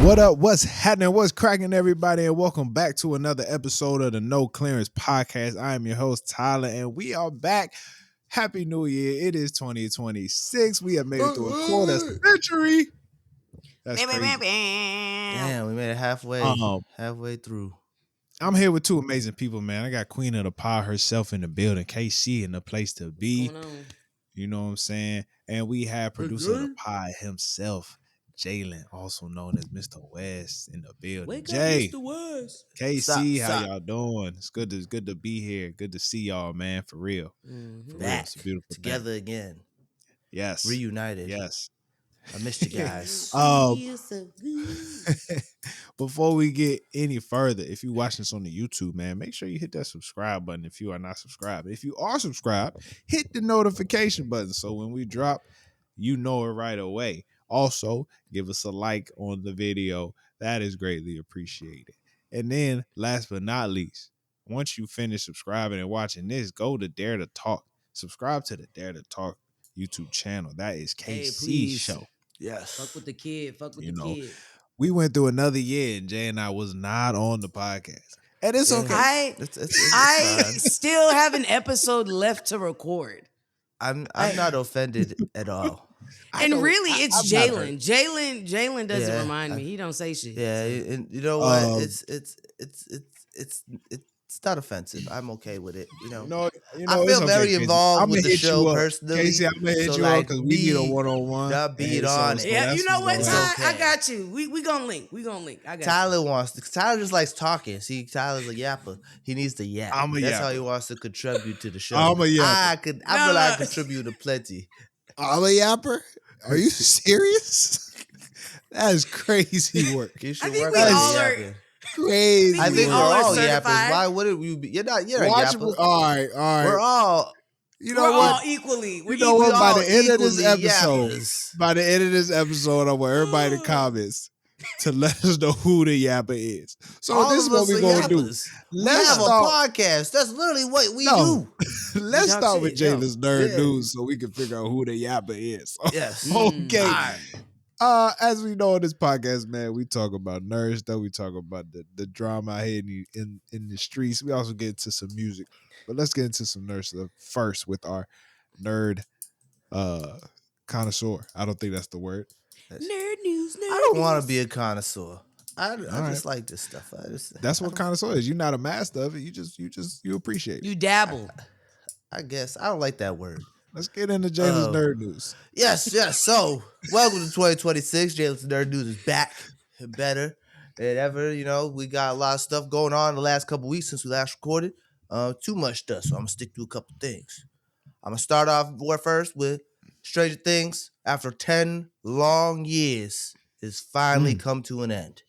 What up? What's happening? What's cracking, everybody? And welcome back to another episode of the No Clearance Podcast. I am your host, Tyler, and we are back. Happy New Year. It is 2026. We have made it through a quarter century. That's crazy. Damn, we made it halfway through. I'm here with two amazing people, man. I got Queen of the Pod herself in the building, KC in the place to be. You know what I'm saying? And we have producer of the pod himself, Jalen, also known as Mr. West, in the building. Wake Jay, up, Mr. West. KC, how y'all doing? It's good to be here. Good to see y'all, man. For real. Mm-hmm. For Back real. It's a beautiful together thing. again. Yes. Reunited. Yes. I missed you guys. Before we get any further, if you're watching this on the YouTube, man, make sure you hit that subscribe button if you are not subscribed. If you are subscribed, hit the notification button so when we drop, you know it right away. Also, give us a like on the video. That is greatly appreciated. And then, last but not least, once you finish subscribing and watching this, go to Dare to Talk. Subscribe to the Dare to Talk YouTube channel. That is KC's show. Yes. Fuck with the kid. Kid. We went through another year and Jay and I was not on the podcast. And it's okay. I still have an episode left to record. I'm not offended at all. And really, it's Jalen. Jalen doesn't remind me. He don't say shit. Yeah, and you know what? It's not offensive. I'm okay with it. You know I feel very involved with the show personally. Casey, I'm gonna hit you up because we need a one-on-one. Not beat on. Yeah, you know what, Ty? I got you. We gonna link. I got Tyler you. Tyler just likes talking. See, Tyler's a yapper. He needs to yap. That's how he wants to contribute to the show. I'm a yapper. I contribute to plenty. I'm a yapper? Are you serious? That is crazy work. You should I think work we on all yapping. Crazy. I think we're all certified. yappers. Why wouldn't you be? You're not. You're a yapper. All right. We're all. You know We're what? all equally. You know what? By the end of this Yappers. episode, I want everybody in the comments to let us know who the yapper is. So all this is what we're gonna do. Let's have a podcast. That's literally what we do. Let's start with Jalen's nerd news so we can figure out who the yapper is. Yes. Okay. As we know on this podcast, man, we talk about nerd stuff. We talk about the drama out here in the streets. We also get into some music. But let's get into some nerd stuff first with our nerd connoisseur. I don't think that's the word. Nerd news. I don't want to be a connoisseur. I just like this stuff. That's what connoisseur is. You're not a master of it. You appreciate it. You dabble. I guess I don't like that word. Let's get into Jalen's nerd news. Yes. So, welcome to 2026. Jalen's nerd news is back and better than ever. You know, we got a lot of stuff going on the last couple weeks since we last recorded. Too much stuff, so I'm gonna stick to a couple things. I'm gonna start off first with Stranger Things. After 10 long years, it's finally come to an end.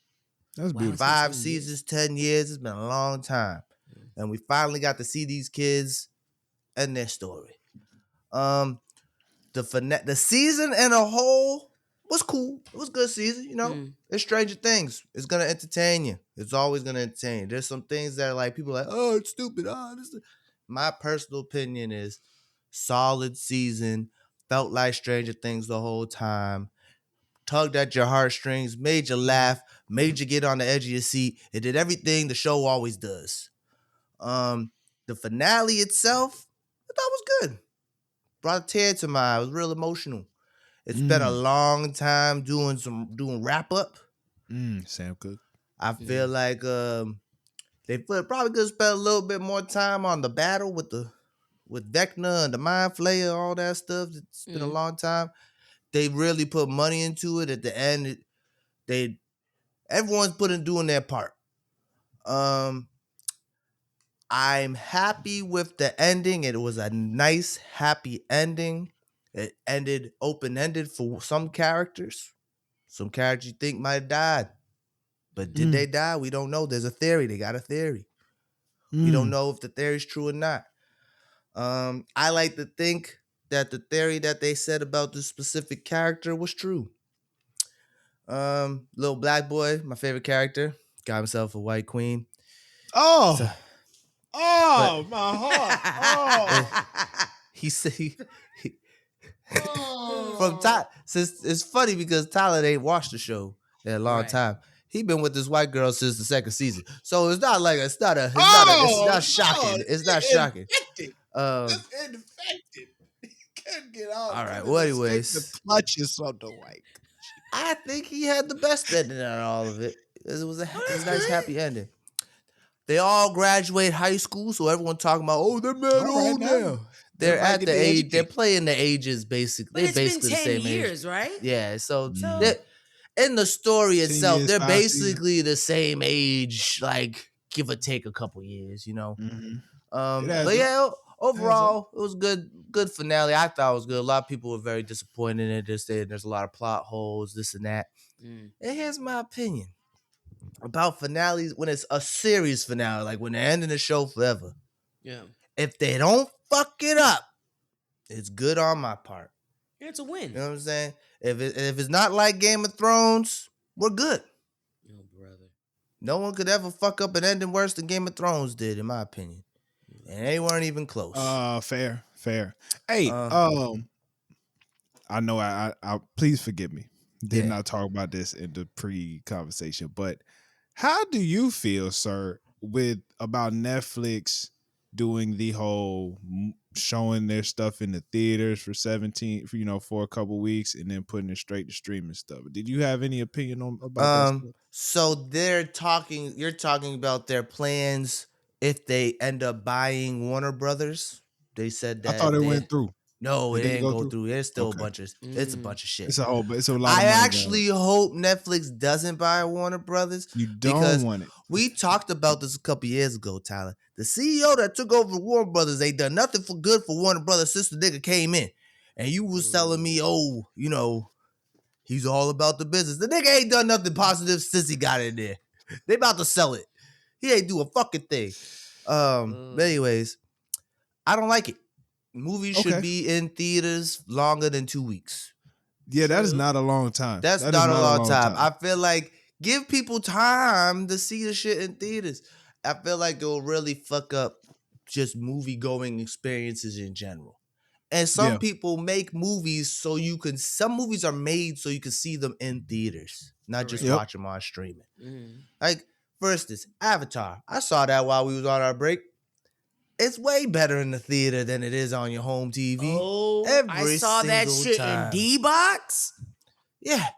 That's beautiful. 5 seasons, 10 years. It's been a long time, and we finally got to see these kids and their story. The season and a whole was cool. It was a good season, you know. It's Stranger Things. It's gonna entertain you. It's always gonna entertain you. There's some things that like people are like, oh, it's stupid. My personal opinion is solid season. Felt like Stranger Things the whole time. Tugged at your heartstrings, made you laugh, made you get on the edge of your seat. It did everything the show always does. The finale itself, I thought was good. Brought a tear to my eye. It was real emotional. It's been a long time doing wrap up. Sam Cooke. I feel like they probably could spend a little bit more time on the battle with Vecna and the Mind Flayer, all that stuff. It's been a long time. They really put money into it. At the end, everyone's doing their part. I'm happy with the ending. It was a nice, happy ending. It ended open-ended for some characters. Some characters you think might have died. But did they die? We don't know. There's a theory. They got a theory. We don't know if the theory is true or not. I like to think that the theory that they said about this specific character was true. Little black boy, my favorite character, got himself a white queen. Oh, So, my heart. Oh. He said from Tyler. Since it's funny because Tyler ain't watched the show. in a long Right. time. He been with this white girl since the second season, so it's not shocking. It's not shocking. That's infected. He couldn't get out. All right. Couldn't Well, escape the anyways, clutches of the white. I think he had the best ending out of all of it. It was a nice, happy ending. They all graduate high school, so everyone talking about, oh, they're mad old now. They're Everybody at get the the age. education. They're playing the ages basically. But They're it's been basically 10 the same years, age. right? Yeah. So So in the story 10 itself, years, they're 5 seasons. basically the same age, like give or take a couple years, But yeah, overall, it was good finale. I thought it was good. A lot of people were very disappointed in it. They said there's a lot of plot holes, this and that. And here's my opinion about finales when it's a series finale, like when they're ending the show forever. yeah, If they don't fuck it up, it's good on my part. it's a win. You know what I'm saying? If it's not like Game of Thrones, we're good. Oh, brother. No one could ever fuck up an ending worse than Game of Thrones did, in my opinion. And they weren't even close. Fair. Hey, I know I please forgive me. Did not talk about this in the pre-conversation, but how do you feel, sir, about Netflix doing the whole showing their stuff in the theaters for 17 for a couple weeks and then putting it straight to streaming stuff? Did you have any opinion about that stuff? So you're talking about their plans if they end up buying Warner Brothers. They said that I thought it went through. No, it didn't go through? through. There's still Okay. it's a bunch of shit. It's a lot of money. I actually hope Netflix doesn't buy Warner Brothers. You don't want it. We talked about this a couple years ago, Tyler. The CEO that took over Warner Brothers ain't done nothing for good for Warner Brothers since the nigga came in. And you was telling me, he's all about the business. The nigga ain't done nothing positive since he got in there. They about to sell it. He ain't do a fucking thing. But anyways, I don't like it. Movies should be in theaters longer than 2 weeks. Yeah, that is not a long time. That's not a long time. I feel like give people time to see the shit in theaters. I feel like it'll really fuck up just movie going experiences in general. And some people make movies some movies are made so you can see them in theaters, not just watch them on streaming. Like, for instance, Avatar. I saw that while we was on our break. It's way better in the theater than it is on your home TV. Oh, I saw that shit in D-Box. Yeah,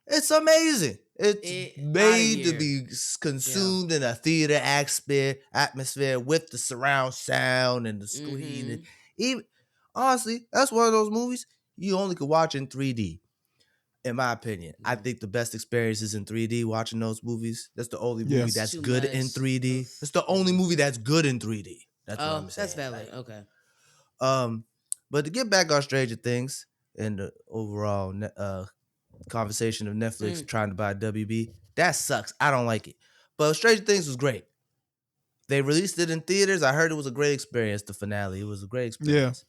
it's amazing. It's made to be consumed in a theater atmosphere with the surround sound and the screen. Even honestly, that's one of those movies you only could watch in 3D. In my opinion, I think the best experience is in 3D watching those movies. That's the only movie that's good in 3D. That's the only movie that's good in 3D. That's what I'm saying. That's valid. Okay. But to get back on Stranger Things and the overall conversation of Netflix trying to buy WB, that sucks. I don't like it. But Stranger Things was great. They released it in theaters. I heard it was a great experience. The finale, it was a great experience.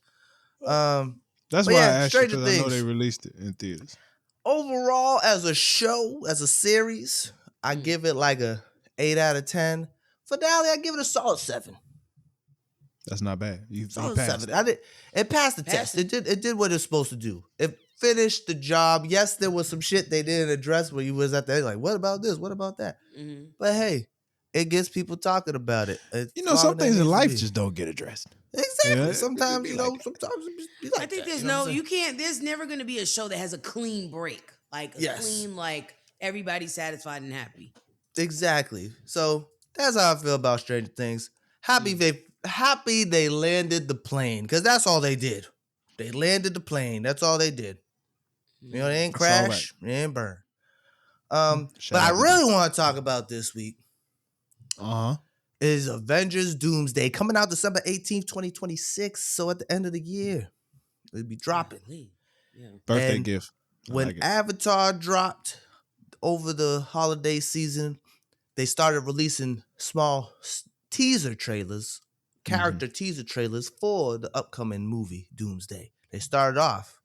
Yeah. That's why I asked you, because I know they released it in theaters. Overall, as a show, as a series, I give it like a 8 out of 10. Finale, I give it a solid 7. That's not bad. You solid passed 7. It passed the test. It did what it's supposed to do. It finished the job. Yes, there was some shit they didn't address where you was at the end like, what about this? What about that? But hey, it gets people talking about it. Some things in life just don't get addressed. Exactly. Yeah, sometimes, sometimes it be like I think that, there's never going to be a show that has a clean break. Like clean, like everybody's satisfied and happy. Exactly. So that's how I feel about Stranger Things. Happy they landed the plane, because that's all they did. They landed the plane. That's all they did. They ain't crash. They ain't burn. But I really want to talk about this week. Is Avengers Doomsday coming out December 18th, 2026. So at the end of the year, it'll be dropping. Birthday gift. When Avatar dropped over the holiday season, they started releasing small teaser trailers, character teaser trailers for the upcoming movie Doomsday. They started off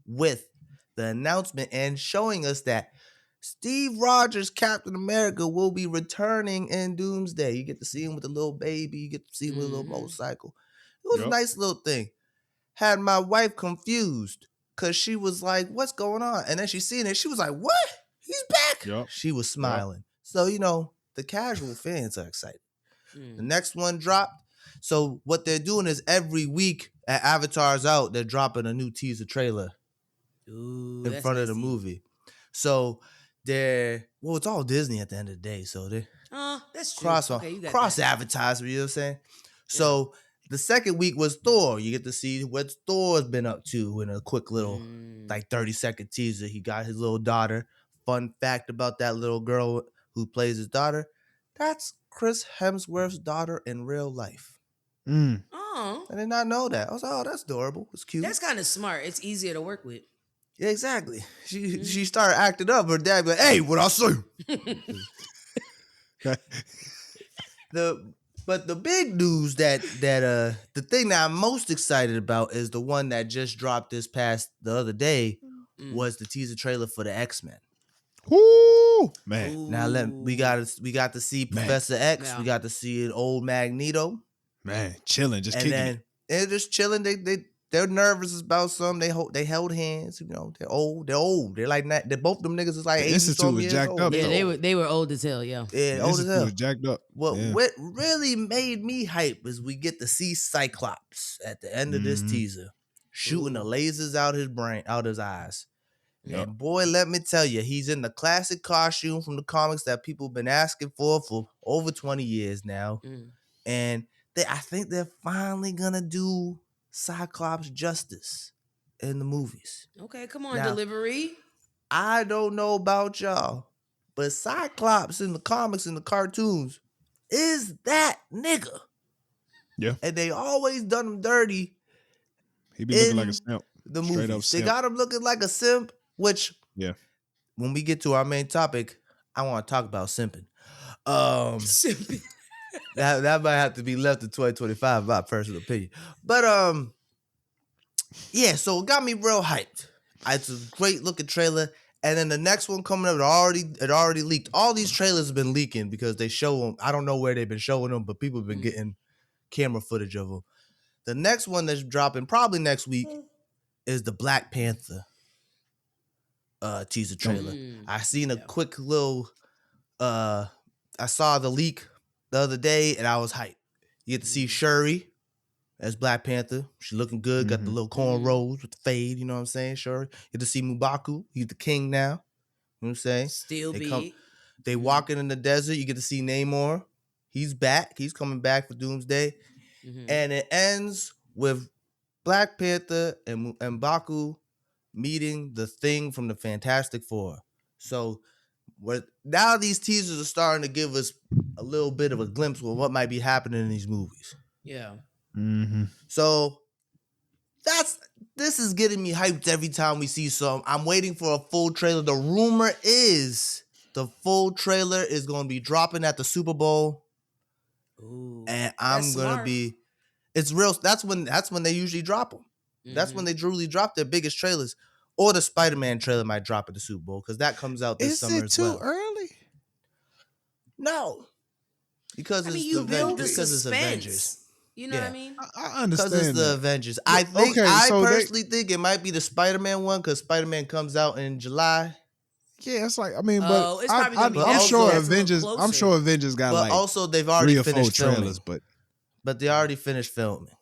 with the announcement and showing us that Steve Rogers, Captain America, will be returning in Doomsday. You get to see him with a little baby. You get to see him with a little motorcycle. It was a nice little thing. Had my wife confused because she was like, what's going on? And then she seen it. She was like, what? He's back? Yup. She was smiling. So, the casual fans are excited. The next one dropped. So what they're doing is every week at Avatar's out, they're dropping a new teaser trailer in front of the movie. So it's all Disney at the end of the day. So they that's true. Cross advertisement, you know what I'm saying? So the second week was Thor. You get to see what Thor's been up to in a quick little 30-second teaser. He got his little daughter. Fun fact about that little girl who plays his daughter, that's Chris Hemsworth's daughter in real life. Oh. I did not know that. I was like, oh, that's adorable. It's cute. That's kind of smart. It's easier to work with. Yeah, exactly. She started acting up. Her dad be like, hey, what I say? But the big news that the thing that I'm most excited about is the one that just dropped the other day was the teaser trailer for the X-Men. Woo, man! Ooh. Now we got to see Professor X. Yeah. We got to see an old Magneto. Man, chilling, just and kicking then they're just chilling. They're nervous about something. They held hands. They're old. They're like both them niggas is like The 80 Institute was years jacked old. up, Yeah, though. they were old as hell. Yeah, Yeah, The old as Institute hell. was jacked up. What really made me hype is we get to see Cyclops at the end of this teaser shooting the lasers out his eyes. Yep. And boy, let me tell you, he's in the classic costume from the comics that people have been asking for over 20 years now. And I think they're finally gonna do Cyclops justice in the movies. Okay, come on, Now, delivery. I don't know about y'all, but Cyclops in the comics and the cartoons is that nigga. Yeah. And they always done him dirty. He be looking like a simp. The Straight movies. up They simp. got him looking like a simp, which when we get to our main topic, I want to talk about simping. Simping. That might have to be left to 2025, my personal opinion. But yeah, so it got me real hyped. It's a great looking trailer. And then the next one coming up, it already leaked. All these trailers have been leaking because they show them. I don't know where they've been showing them, but people have been getting camera footage of them. The next one that's dropping probably next week is the Black Panther teaser trailer. I seen a quick little I saw the leak the other day and I was hyped. You get to see Shuri as Black Panther. She looking good, got the little cornrows with the fade, you know what I'm saying, Shuri. You get to see M'Baku. He's the king now. You know what I'm saying? Still big. They walking in the desert. You get to see Namor. He's back. He's coming back for Doomsday. And it ends with Black Panther and M'Baku meeting the Thing from the Fantastic Four. So now these teasers are starting to give us a little bit of a glimpse of what might be happening in these movies. Yeah. So this is getting me hyped every time we see some. I'm waiting for a full trailer. The rumor is the full trailer is going to be dropping at the Super Bowl. Ooh, and I'm going to be it's real. That's when they usually drop them. That's when they truly drop their biggest trailers. Or the Spider-Man trailer might drop at the Super Bowl because that comes out this summer as well. Is it too early? No. Because you build the because suspense. It's Avengers. You know what I mean? I understand. Because it's the Avengers. I personally think it might be the Spider-Man one because Spider-Man comes out in July. Yeah, it's like but it's probably gonna be I'm sure that's a little Avengers. closer. I'm sure Avengers got But also they've already 3 or 4 finished trailers, filming. But they already finished filming.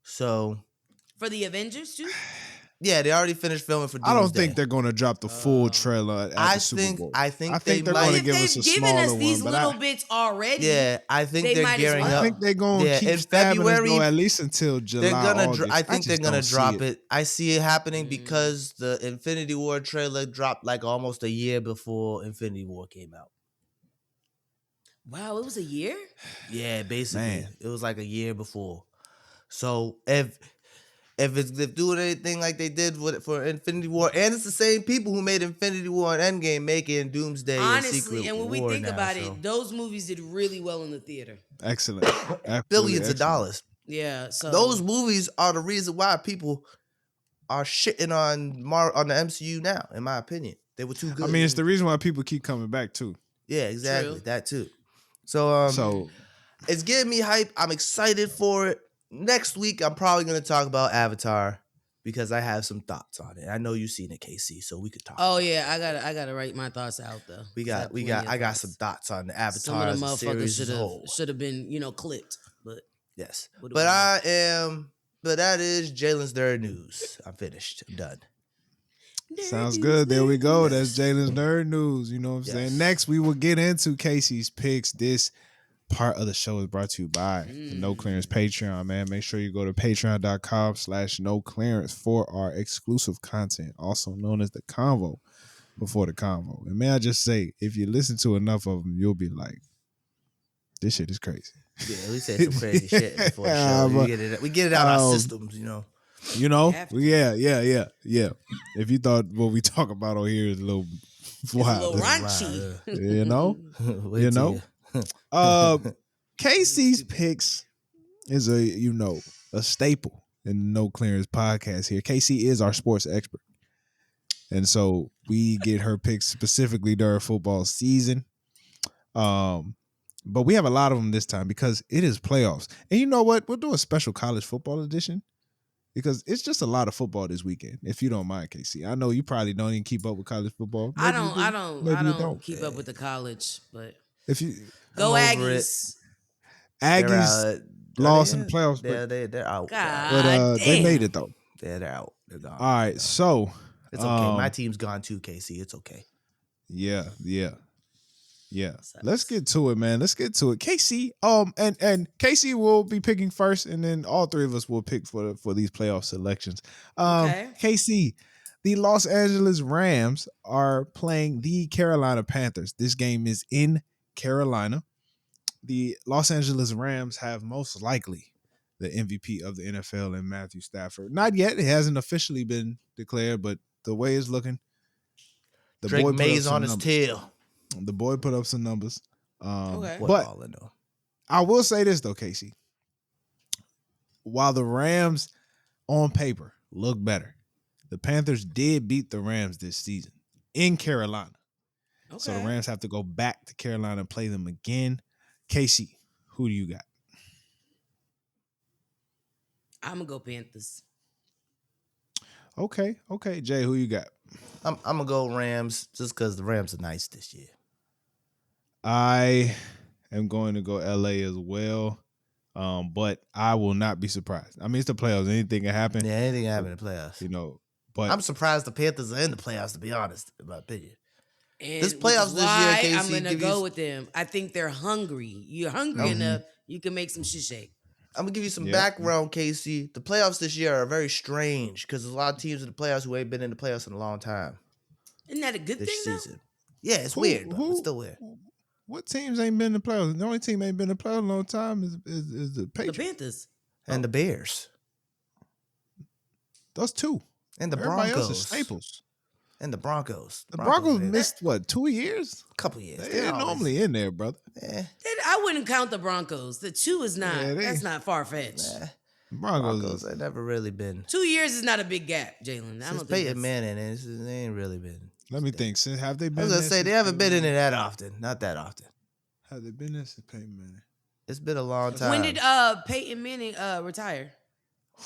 So for the Avengers too? yeah, they already finished filming for Doomsday. I don't think they're going to drop the full trailer at the Super Bowl. I think they're going to give us a given smaller us these one. little bits already. Yeah, I think they they're might as gearing well. up. I think they're going to keep in stabbing February, us though, at least until July. August. I think they're gonna drop it. I see it happening Mm. because the Infinity War trailer dropped like almost a year before Infinity War came out. Wow, it was a year? Yeah, basically, Man. it was like a year before. So if they're doing anything like they did for Infinity War, and it's the same people who made Infinity War and Endgame making Doomsday Honestly, and Secret and when War we think now, about so. it, those movies did really well in the theater. Excellent. Absolutely Billions of excellent. dollars. Yeah, so Those movies are the reason why people are shitting on the MCU now, in my opinion. They were too good. I mean, it's the reason why people keep coming back too. Yeah, exactly. True. That too. So So it's getting me hype. I'm excited for it. Next week, I'm probably gonna talk about Avatar because I have some thoughts on it. I know you've seen it, KC, so we could talk. Oh about yeah, it. I gotta write my thoughts out though. I got some thoughts on the Some Avatar of the as a series as a motherfuckers whole. should have been clipped, but Yes, what do but we know? but that is Jalen's nerd news. I'm finished. I'm done. Sounds good. There we go. That's Jalen's nerd news. You know what I'm saying? Yes. Next, we will get into Casey's picks. This part of the show is brought to you by the No Clearance Patreon, man. Make sure you go to patreon.com/noclearance for our exclusive content, also known as the convo before the convo. And may I just say, if you listen to enough of them, you'll be like, this shit is crazy. Yeah, we said some crazy shit before the show. We get it out our systems, you know. Yeah. If you thought what we talk about on here is a little wild, a little raunchy, you know. Casey's picks is a staple in the No Clearance podcast here. Casey is our sports expert, and so we get her picks specifically during football season. But we have a lot of them this time because it is playoffs, and you know what? We'll do a special college football edition. Because it's just a lot of football this weekend. If you don't mind, Casey, I know you probably don't even keep up with college football. Maybe I don't keep up with the college, but if you go Aggies. Aggies lost in the playoffs, but they're out. God they made it though. They're out. They're gone. All right, so it's okay. My team's gone too, Casey. It's okay. Yeah. Let's get to it, man. Let's get to it. Casey, and Casey will be picking first, and then all three of us will pick for these playoff selections. Okay. Casey, the Los Angeles Rams are playing the Carolina Panthers. This game is in Carolina. The Los Angeles Rams have most likely the MVP of the NFL in Matthew Stafford. Not yet. It hasn't officially been declared, but the way it's looking, the Drake boy put Mays up some on his numbers. tail. The boy put up some numbers. Okay. But I will say this, though, Casey. While the Rams on paper look better, the Panthers did beat the Rams this season in Carolina. Okay. So the Rams have to go back to Carolina and play them again. Casey, who do you got? I'm going to go Panthers. Okay. Jay, who you got? I'm going to go Rams just because the Rams are nice this year. I am going to go LA as well, but I will not be surprised. I mean, it's the playoffs. Anything can happen. Yeah, anything can happen in the playoffs. You know, but I'm surprised the Panthers are in the playoffs, to be honest, in my opinion. And this playoffs this year, Casey, I'm going to go with them. I think they're hungry. You're hungry enough, you can make some shit shake. I'm going to give you some background, Casey. The playoffs this year are very strange because there's a lot of teams in the playoffs who ain't been in the playoffs in a long time. Isn't that a good thing, season? Though? Yeah, it's weird, but it's still weird. What teams ain't been in the playoffs? The only team ain't been in the playoffs in a long time is the Patriots. The Panthers. And the Bears. Those two. And the Everybody Broncos. Else is staples. And the Broncos. The Broncos missed, 2 years? A couple years. They're normally in there, brother. I wouldn't count the Broncos. The 2 is not. That's not far-fetched. Broncos have never really been. 2 years is not a big gap, Jalen. Since Peyton Manning, they ain't really been. Let me think. Since have they been? I was gonna say they haven't been in it that often. Not that often. Have they been there since Peyton Manning? It's been a long time. When did Peyton Manning retire?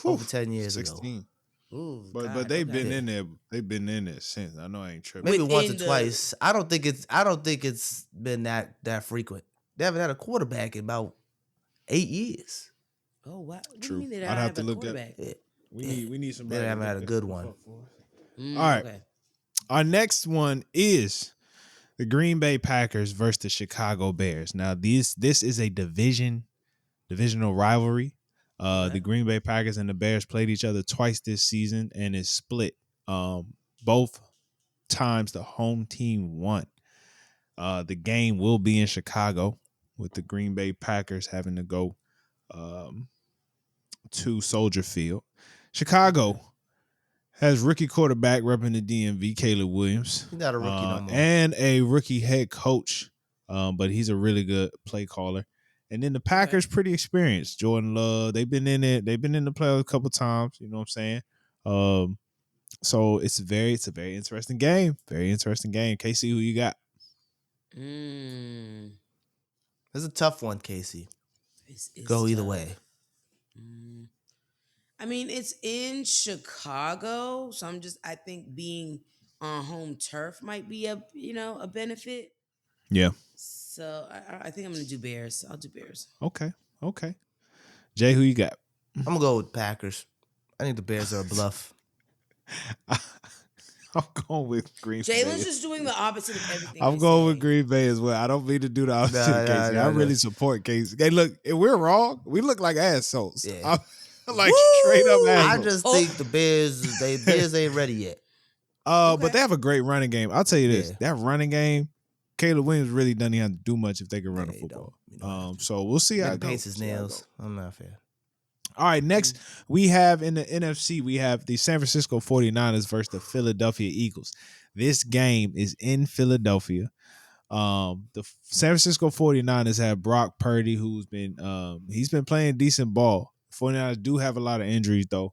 Over 10 years 16. ago. Ooh, but they've been in there. They've been in there since. I know I ain't tripping. Maybe once or twice. I don't think it's been that frequent. They haven't had a quarterback in about 8 years. Oh wow! True. What do you mean I'd have to look at. We need somebody. They haven't had a good one. All right. Okay. Our next one is the Green Bay Packers versus the Chicago Bears. Now, this is a divisional rivalry. The Green Bay Packers and the Bears played each other twice this season and is split. Both times the home team won. The game will be in Chicago with the Green Bay Packers having to go to Soldier Field. Chicago has rookie quarterback repping the DMV, Caleb Williams. He's not a rookie no more. And a rookie head coach, but he's a really good play caller. And then the Packers pretty experienced. Jordan Love, they've been in it. They've been in the playoffs a couple times. You know what I'm saying? So it's a very interesting game. Very interesting game. Casey, who you got? It's a tough one, Casey. It's go either tough. way. I mean, it's in Chicago, so I think being on home turf might be a benefit. Yeah. So I think I'm gonna do Bears. I'll do Bears. Okay. Okay. Jay, who you got? I'm gonna go with Packers. I think the Bears are a bluff. I'm going with Green Jalen's Bay. just doing the opposite of everything. I'm going with Green Bay as well. I don't mean to do the opposite of Casey. I really support Casey. Hey, look, if we're wrong, we look like assholes. Yeah. I'm like straight up assholes. I just think the Bears ain't ready yet. But they have a great running game. I'll tell you this: that running game, Caleb Williams really doesn't even have to do much if they can run the football. So we'll see how it goes. Pace his nails. I'm not fair. All right, next we have in the NFC, we have the San Francisco 49ers versus the Philadelphia Eagles. This game is in Philadelphia. The San Francisco 49ers have Brock Purdy, who's been he's been playing decent ball. 49ers do have a lot of injuries though.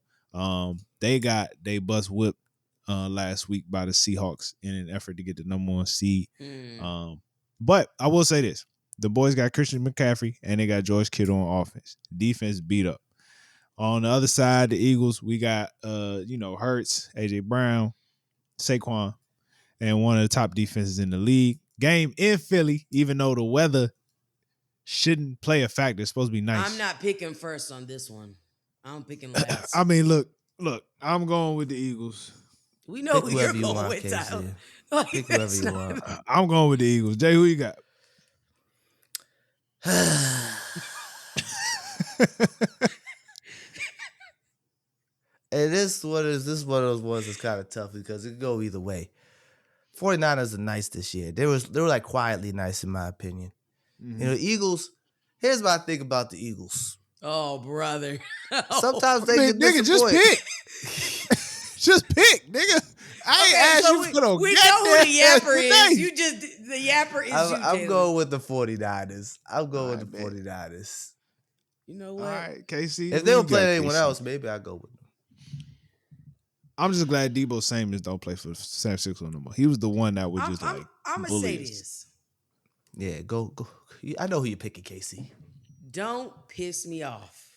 They bust whipped last week by the Seahawks in an effort to get the number 1 seed. But I will say this. The boys got Christian McCaffrey and they got George Kittle on offense. Defense beat up. On the other side, the Eagles, we got Hurts, AJ Brown, Saquon, and one of the top defenses in the league. Game in Philly, even though the weather shouldn't play a factor. It's supposed to be nice. I'm not picking first on this one. I'm picking last. I mean, look, I'm going with the Eagles. We know who you're going with, Tyler. Pick whoever you want. I'm going with the Eagles. Jay, who you got? And this one of those ones that's kind of tough because it could go either way. 49ers are nice this year. They were like quietly nice in my opinion. Mm-hmm. Eagles. Here's what I think about the Eagles. Oh, brother. Sometimes they can nigga, just pick. Just pick, nigga. I ain't asked you for no. We know who the yapper is. You just the yapper is. I'm going with the 49ers. I'm going with the 49ers. You know what? All right, Casey. If they were playing anyone else, maybe I'd go with them. I'm just glad Debo Samuels don't play for San Francisco no more. He was the one that would just I'm gonna say this. Yeah, go. I know who you're picking, Casey. Don't piss me off.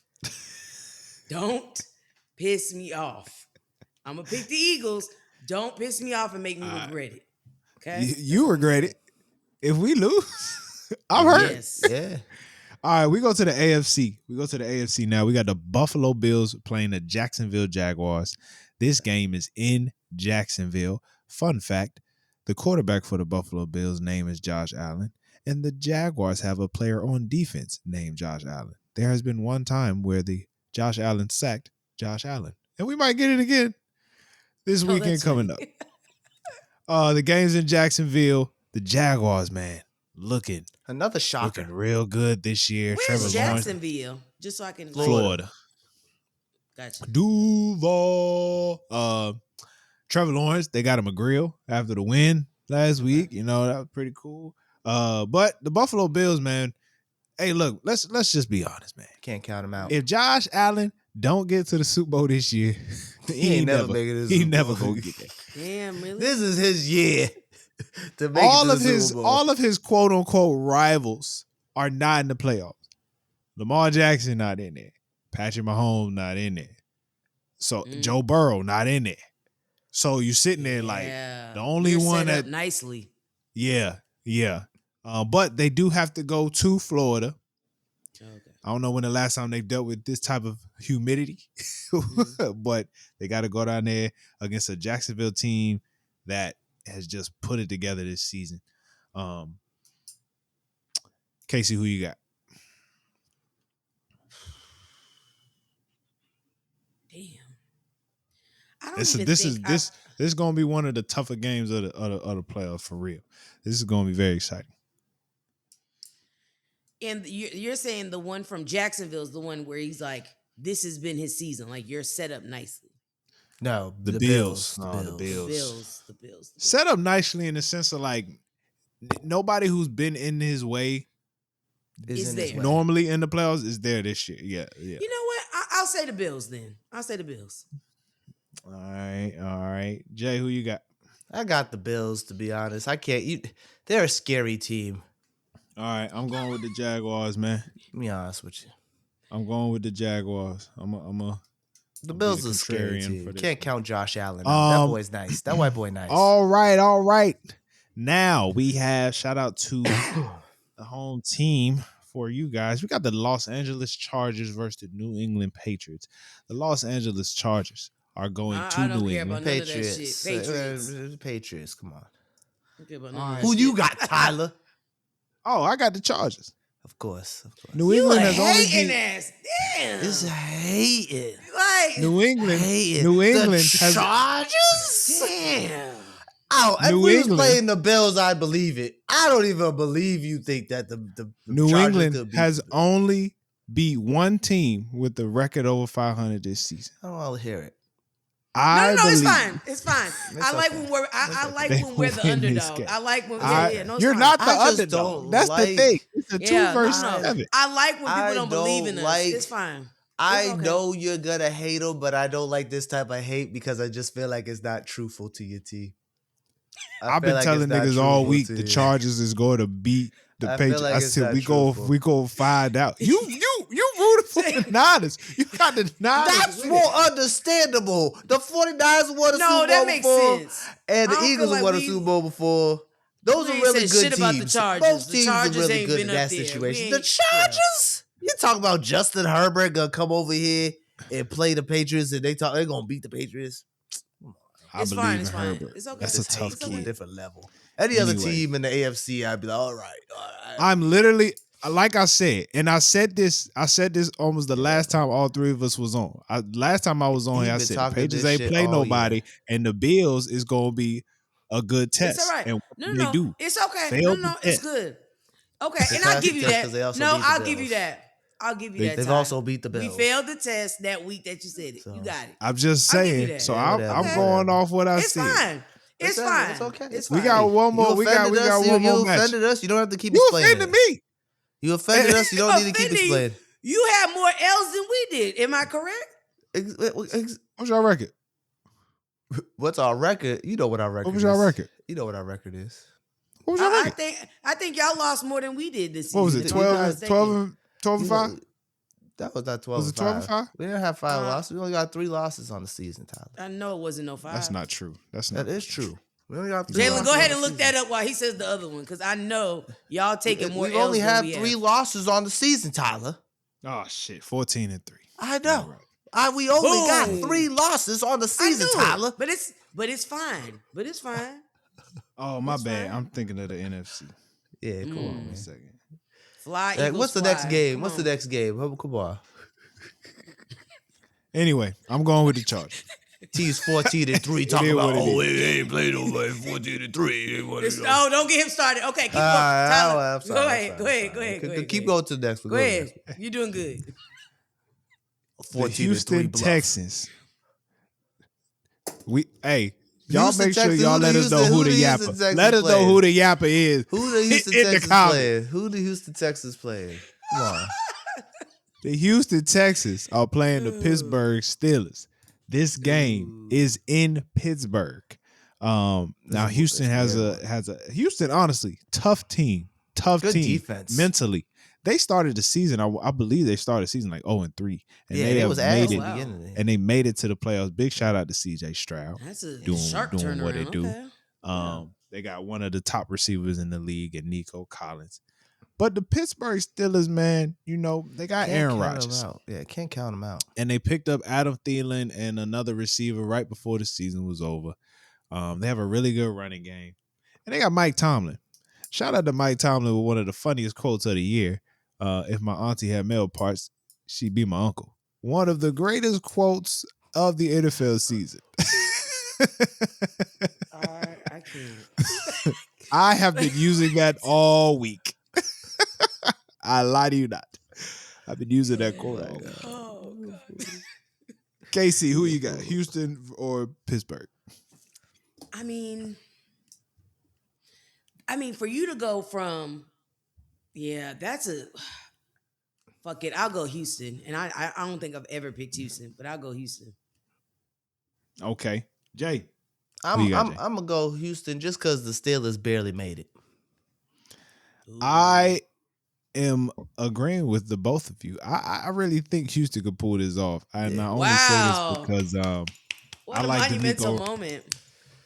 Don't piss me off. I'm gonna pick the Eagles. Don't piss me off and make me regret it. Okay? You regret it. If we lose, I'm hurt. Yes. Yeah. All right, we go to the AFC. We go to the AFC now. We got the Buffalo Bills playing the Jacksonville Jaguars. This game is in Jacksonville. Fun fact, the quarterback for the Buffalo Bills' name is Josh Allen, and the Jaguars have a player on defense named Josh Allen. There has been one time where the Josh Allen sacked Josh Allen, and we might get it again this weekend coming up. The game's in Jacksonville. The Jaguars, man, looking another shocker. Looking real good this year. Where's Jacksonville? Just so I can. Florida. Gotcha. Duval. Trevor Lawrence, they got him a grill after the win last week. That was pretty cool. But the Buffalo Bills, man. Hey, look, let's just be honest, man. Can't count him out. If Josh Allen don't get to the Super Bowl this year, he ain't never making this. He never gonna get there. Damn, really? This is his year to make all it to of the his Super Bowl. all of his quote unquote rivals are not in the playoffs. Lamar Jackson not in there. Patrick Mahomes not in there. So Joe Burrow not in there. So you're sitting there like the only one that nicely. Yeah. But they do have to go to Florida. Okay. I don't know when the last time they've dealt with this type of humidity, but they got to go down there against a Jacksonville team that has just put it together this season. Casey, who you got? Damn. This is going to be one of the tougher games of the playoffs for real. This is going to be very exciting. And you're saying the one from Jacksonville is the one where he's like, this has been his season. Like, you're set up nicely. No, the Bills. The Bills. Set up nicely in the sense of like nobody who's been in his way is there. Normally in the playoffs is there this year. Yeah. You know what? I'll say the Bills then. I'll say the Bills. All right. Jay, who you got? I got the Bills, to be honest. They're a scary team. All right, I'm going with the Jaguars, man. Let me be honest with you. I'm going with the Jaguars. I'm a The I'll be Bills the is scary contrarian too. for this Can't one. count Josh Allen out. That boy's nice. That white boy nice. All right. Now we have shout out to the home team for you guys. We got the Los Angeles Chargers versus the New England Patriots. The Los Angeles Chargers are going to I don't New care England. about none of that shit. Patriots. Patriots. Come on. I don't care about none of that Who shit. you got, Tyler? Oh, I got the Chargers. Of course. New You England a has only hating beat ass. Damn. It's hating. Like, New England. Hating. New England The has Chargers? damn. Oh, if New we was England. playing the Bills, I'd believe it. I don't even believe you think that the New Chargers England could beat has the Bills. only beat one team with the record over 500 this season. I don't want to hear it. I No, it's believe fine. It's fine. It's I like okay. when we're I It's like okay. when we're the They win this underdog. game. I like when no, it's You're fine. not the I just underdog. don't That's like- the thing. It's a 2 Yeah, versus no. 7. I like when people I don't believe in don't us. like- It's fine. I okay. know you're gonna hate them, but I don't like this type of hate because I just feel like it's not truthful to your team. I've been telling niggas all week the Chargers is going to beat the I feel Patriots. like I it's said not we truthful. go find out. You rooted for the Niners. You got the Niners. That's winning. more understandable. The 49ers won a No, Super that Bowl makes before, sense. and the I don't Eagles feel like won a we- Super Bowl before. Those We are ain't really said good shit teams. about the Chargers. Most The teams Chargers are really ain't good been in that up there. We situation. ain't- The Chargers? You talking about Justin Herbert gonna come over here and play the Patriots, and they're gonna beat the Patriots? I It's believe fine, in it's fine. Herbert. It's okay. That's a This tough hate's on a kid. different level. Any other Anyway. team in the AFC, I'd be like, all right. I'm literally like I said, and I said this almost the last time all three of us was on. Last time I was on He here, I been said the talking Patriots this ain't shit play all nobody, year. and the Bills is gonna be a good test. It's all right. And what No, did no, they do? it's okay. Failed No, the it's test. good. Okay, They and I'll passed give the you test that. 'cause they also No, beat the I'll give Bills. you that. I'll give you that. They've Ty. also beat the We Bills. failed the test that week that you said it. So- You got it. I'm just I'll give you saying. that. So Yeah, I'm whatever, going whatever. off what I It's said. fine. It's fine. It's okay. It's We fine. got one more. You We got offended us. one more You match. offended us. You don't have to keep You explaining offended it. me. You offended us. You don't need to keep Offended you. explaining. You had more L's than we did. Am I correct? What's your record? What's our record? You know what our record What was is. your record? You know what our record is. What was your I record? think y'all lost more than we did this season. What was it? if I'm not 12 mistaken. and 12 and You know, 5? that was not 12 Was it 12 and 5? We didn't have 5 Uh, losses. We only got 3 losses on the season, Tyler. I know it wasn't no 5. That's not true. That's not. That is true. We only got 3 Jalen, losses go ahead on and the look season. that up while he says the other one, because I know y'all taking more We've L's only than had we 3 have. losses on the season, Tyler. Oh shit, 14 and 3. I know. Right. We only got Boom. 3 losses on the I season, knew it, Tyler. but it's fine. But it's fine. Oh my That's bad. fine. I'm thinking of the NFC. Yeah, come on, One man. second. Fly. Like, Eagles, what's the next fly. game? Come What's the on. next game? Come on. Anyway, I'm going with the Chargers. T's 14 and 3 It talking is about, what it we ain't played nobody 14 and 3. Oh, don't get him started. Okay, keep going. Tyler, go ahead. Keep going to the next one. Go ahead. You're doing good. The 14 and 3 Houston bluff. Texans. Y'all Houston, make sure Texans, y'all who the let us know Houston- who who the the Houston yapper. Texans Let us know playing? who the yapper is. Who the Houston in the Texans comments. playing? Who the Houston Texans playing? Come on. The Houston Texans are playing the Pittsburgh Steelers. This game is in Pittsburgh. Now is Houston has a Houston, honestly, tough team. Tough Good team defense. mentally. They started the season. I believe they started the season like 0-3. And Yeah, they it have was made ass it. at the beginning. And they made it to the playoffs. Big shout out to CJ Stroud. That's a Doing sharp what turnaround. they do. Okay. They got one of the top receivers in the league, and Nico Collins. But the Pittsburgh Steelers, man, they got Aaron Rodgers. Yeah, can't count them out. And they picked up Adam Thielen and another receiver right before the season was over. They have a really good running game. And they got Mike Tomlin. Shout out to Mike Tomlin with one of the funniest quotes of the year. If my auntie had male parts, she'd be my uncle. One of the greatest quotes of the NFL season. I can't. I have been using that all week. I lie to you not. I've been using that quote all week. Oh, God. KC, who you got? Houston or Pittsburgh? I mean, for you to go from, that's a fuck it. I'll go Houston, and I don't think I've ever picked Houston, but I'll go Houston. Okay, Jay. I'm you got, Jay? gonna go Houston just because the Steelers barely made it. Ooh. I am agreeing with the both of you. I really think Houston could pull this off, and Yeah. I only say this Wow. because What I a like monumental D'Amico. moment.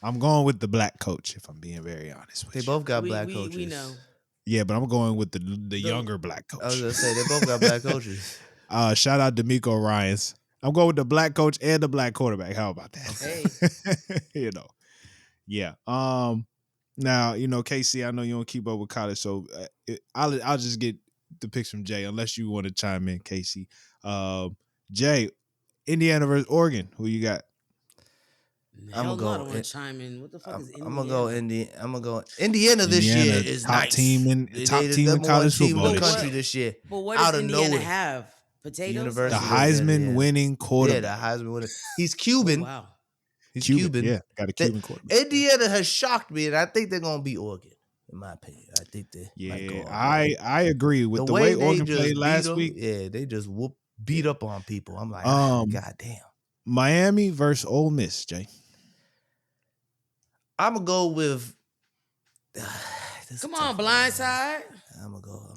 I'm going with the black coach, if I'm being very honest They with you. both got black We coaches. know. Yeah, but I'm going with the younger black I was coach. gonna say they both got black coaches. Shout out D'Amico Ryans. I'm going with the black coach and the black quarterback. How about that? Hey. Yeah. Now KC. I know you don't keep up with college, so I'll just get the picks from Jay, unless you want to chime in, Casey. Jay, Indiana versus Oregon. Who you got? I'm Hell gonna no, I go. don't want to chime in. What the fuck is I'm gonna go Indiana? I'm gonna go. Indiana this year Indiana, is top nice. team in They the number one college team in football the this country year. this year. But what Out does of Indiana nowhere. have? The Potatoes? University The of Heisman Indiana. winning Yeah, quarterback. the Heisman winner. He's Oh, Cuban. wow. He's Cuban. Cuban. Yeah, got a Cuban quarterback. Indiana has shocked me, and I think they're gonna beat Oregon. In my opinion, I think they might go Yeah, all the way. I agree with The the way way they Oregon played just beat last them, week. yeah, they just beat up on people. I'm like, Um, god damn. Miami versus Ole Miss, Jay. I'm gonna go with. Come on, blindside. I'm gonna go.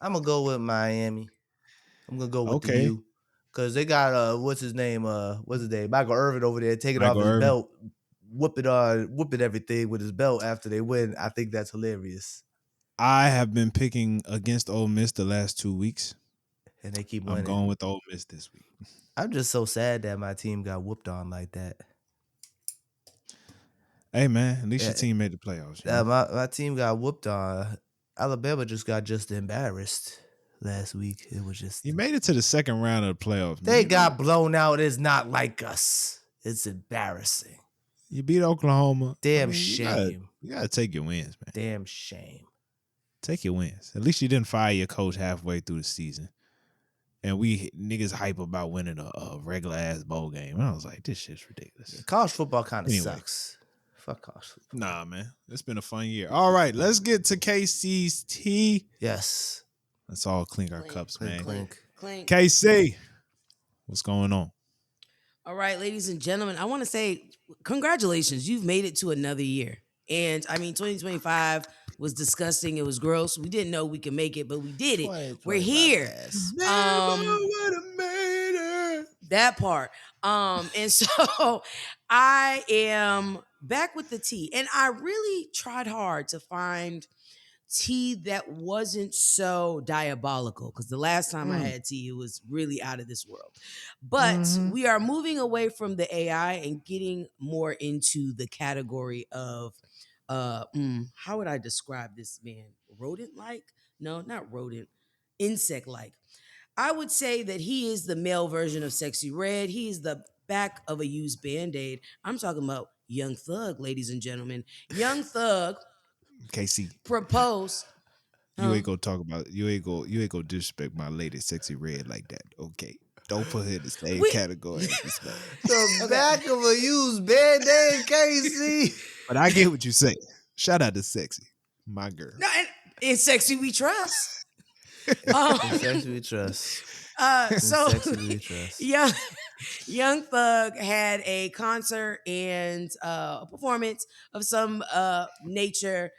I'm gonna go with Miami. I'm gonna go with the Okay, U, cause they got what's his name? Michael Irvin over there taking off Michael his Irvin. belt, whooping everything with his belt after they win. I think that's hilarious, I have been picking against Ole Miss the last 2 weeks. and they keep I'm winning. going with Ole Miss this week. I'm just so sad that my team got whooped on like that. Hey man, at least your Yeah. team made the playoffs. You know? My team got whooped on. Alabama just got embarrassed last week. It was just You made it to the second round of the playoffs. Man. they got blown out. It's not like us. It's embarrassing. You beat Oklahoma. Damn You shame. gotta take your wins, man. Damn shame. Take your wins. At least you didn't fire your coach halfway through the season. And we niggas hype about winning a regular ass bowl game. And I was like, this shit's ridiculous. College football kind of Anyway. sucks. Fuck college football. Nah, man. It's been a fun year. All right, let's get to KC's tea. Yes. Let's all clink our Clink, cups, clink, man. clink. Clink. KC, what's going on? All right, ladies and gentlemen, I want to say congratulations. You've made it to another year. And I mean, 2025 was disgusting. It was gross. We didn't know we could make it, but we did it. We're here. That part. And so I am back with the tea. And I really tried hard to find tea that wasn't so diabolical, because the last time I had tea, it was really out of this world. But we are moving away from the AI and getting more into the category of how would I describe this man? Rodent like? No, not rodent. Insect like. I would say that he is the male version of Sexy Red. He is the back of a used Band-Aid. I'm talking about Young Thug, ladies and gentlemen. Young Thug KC, proposed. you ain't gonna talk about you ain't gonna disrespect my lady Sexy Red like that. Okay. Don't put her in the same category as this man. The back of a used Band-Aid, KC. But I get what you say. Shout out to Sexy, my girl. No, and in Sexy We Trust. Sexy we trust. So Sexy we trust. Young Thug had a concert and a performance of some nature.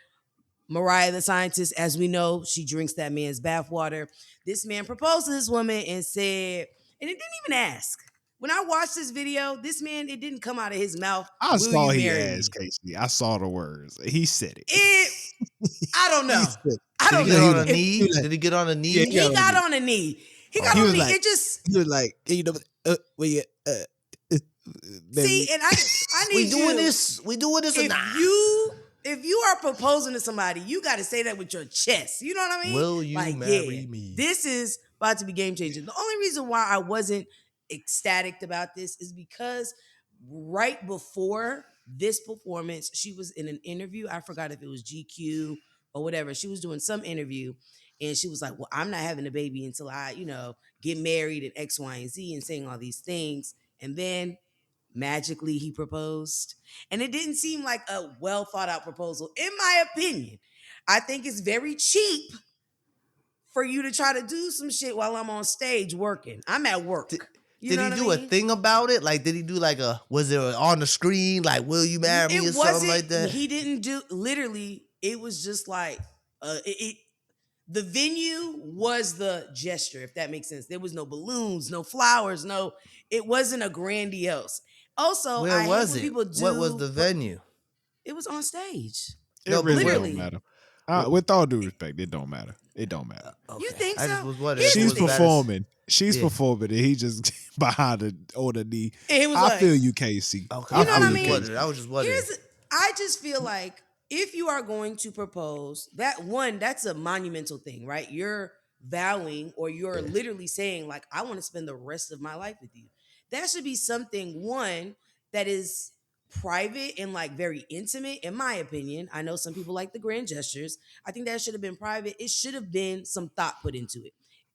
Mariah the scientist, as we know, she drinks that man's bathwater. This man proposed to this woman and said, and it didn't even ask. When I watched this video, this man, it didn't come out of his mouth. I Will saw you he marry asked me? KC. I saw the words. He said it. I don't know. He said it. I don't Did he get know. on a If- knee? Did he get on a knee? Yeah, He got on a knee. He got He on was a knee. like- It just He was like, where you see, and I need We doing you. this? We doing this or not? If you are proposing to somebody, you got to say that with your chest. You know what I mean? Will you marry me? This is about to be game changing. The only reason why I wasn't ecstatic about this is because right before this performance, she was in an interview. I forgot if it was GQ or whatever. She was doing some interview and she was like, well, I'm not having a baby until I, get married and X, Y, and Z and saying all these things. And then magically he proposed. And it didn't seem like a well thought out proposal, in my opinion. I think it's very cheap for you to try to do some shit while I'm on stage working. I'm at work. Did You know he what do I a mean? thing about it? Like, did he do like was it on the screen? Like, will you marry me or something like that? He didn't do, literally, it was just like, The venue was the gesture, if that makes sense. There was no balloons, no flowers, it wasn't a grandiose. Also, Where I hate was when it? people do. What was the venue? It was on stage. It No, really literally. don't matter. Well- With all due respect, it don't matter. It don't matter. Okay. You think I just so? was wondering Here's if it She's the was thing. better. performing. She's Yeah. performing, and he just behind on the knee. And he was I like, feel you, Casey. Okay. You know I what I feel mean? you, Casey. I was just wondering. I just feel like if you are going to propose, that's a monumental thing, right? You're vowing or you're literally saying, like, I want to spend the rest of my life with you. That should be something, one, that is private and like very intimate, in my opinion. I know some people like the grand gestures. I think that should have been private. It should have been some thought put into it.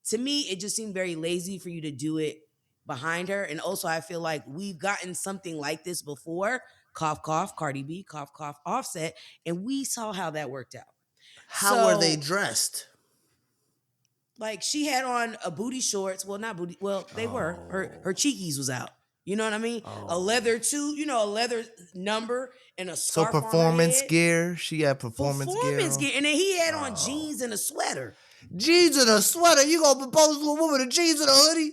To me, it just seemed very lazy for you to do it behind her. And also, I feel like we've gotten something like this before. Cough, cough, Cardi B, cough, cough, Offset. And we saw how that worked out. How were they So, dressed? like, she had on a booty shorts. Well, not booty. Well, they were. Her cheekies was out. You know what I mean? A leather a leather number and a So scarf on her performance head. gear. She had performance gear. Gear. And then he had on jeans and a sweater. Jeans and a sweater. You gonna propose to a woman in jeans and a hoodie?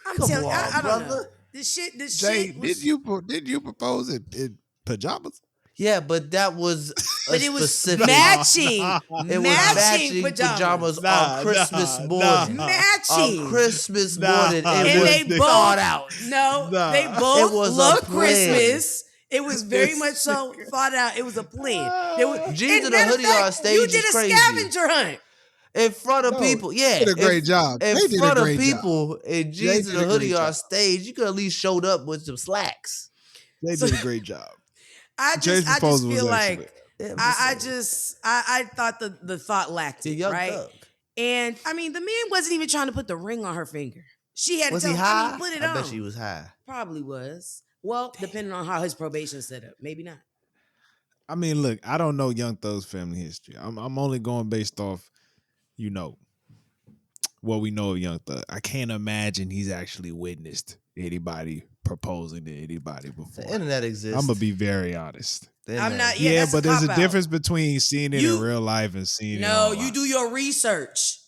I'm Come telling you, on, I don't know. brother. This shit Jay, was, did you propose in pajamas? Yeah, but that was but it was specific. matching. It was matching pajamas on Christmas morning. Matching. On Christmas Nah. morning, And it was they both thought out. No, Nah. they both It was a loved plan. Christmas. It was very much so thought out. It was a plan. There was, Jeans and a matter of hoodie fact, on stage you is did a crazy. scavenger hunt. In front of No, people, yeah. They did a great job. In They did front a of great people in jeans did and a a great hoodie on job. stage, you could at least showed up with some slacks. job. They So- did a great job. I Jay's just proposal was feel excellent. like Yeah, I thought the thought lacked the it, young right? thug. And I mean, the man wasn't even trying to put the ring on her finger. She had Was to he tell high? him, put it I on. bet she was high. Probably was. Well, depending on how his probation set up, maybe not. I mean, look, I don't know Young Thug's family history. I'm only going based off, what we know of Young Thug. I can't imagine he's actually witnessed anybody proposing to anybody before. The internet exists. I'm gonna be very honest. The I'm internet not- exists. Yeah, Yeah, that's a but there's a cop-out. difference between seeing it You- in real life and seeing it. No, online. you do your research.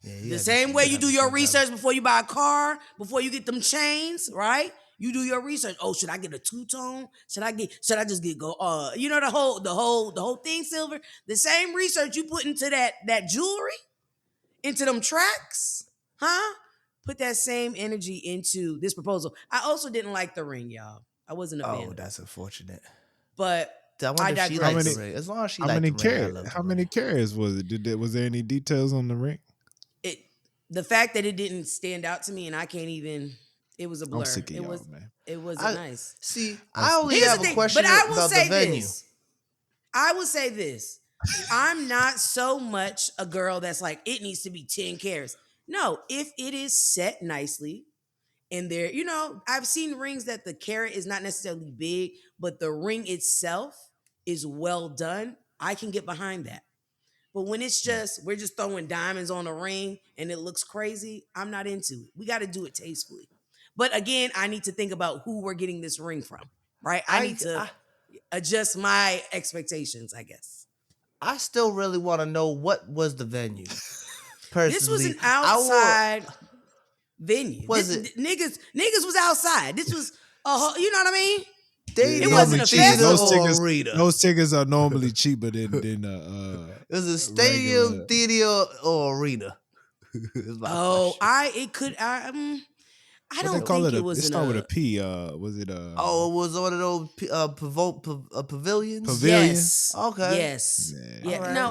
Yeah, you The gotta same do way some- you do your research before you buy a car, before you get them chains, right? You do your research. Oh, should I get a two-tone? Should I just get the whole thing silver? The same research you put into that jewelry, into them tracks, huh? Put that same energy into this proposal. I also didn't like the ring, y'all. I wasn't a fan. Oh, of it. that's unfortunate. But I wonder if she digress. liked the ring. As long as she How liked many the ring, I carats? love the How ring. many carats was it? Was there any details on the ring? the fact that it didn't stand out to me, and I can't even. It was a blur. I'm sick of it y'all, was. man. It wasn't nice. See, I only Here's have the a thing, question but I will about say the venue. this. I will say this. I'm not so much a girl that's like, it needs to be 10 carats. No, if it is set nicely and there, I've seen rings that the carat is not necessarily big, but the ring itself is well done. I can get behind that. But when it's just, we're just throwing diamonds on a ring and it looks crazy, I'm not into it. We got to do it tastefully. But again, I need to think about who we're getting this ring from, right? I need to adjust my expectations, I guess. I still really want to know what was the venue. Personally, This was an outside venue. Niggas was outside. This was you know what I mean? It wasn't a festival. arena. Those tickets are normally cheaper than It was a stadium, regular- theater, or arena. I What don't they call think it? it was It start with a P. Was it a? Oh, it was one of those pavilions. Pavilion? Yes. Okay. Yes. Yeah. Yeah. All right. No,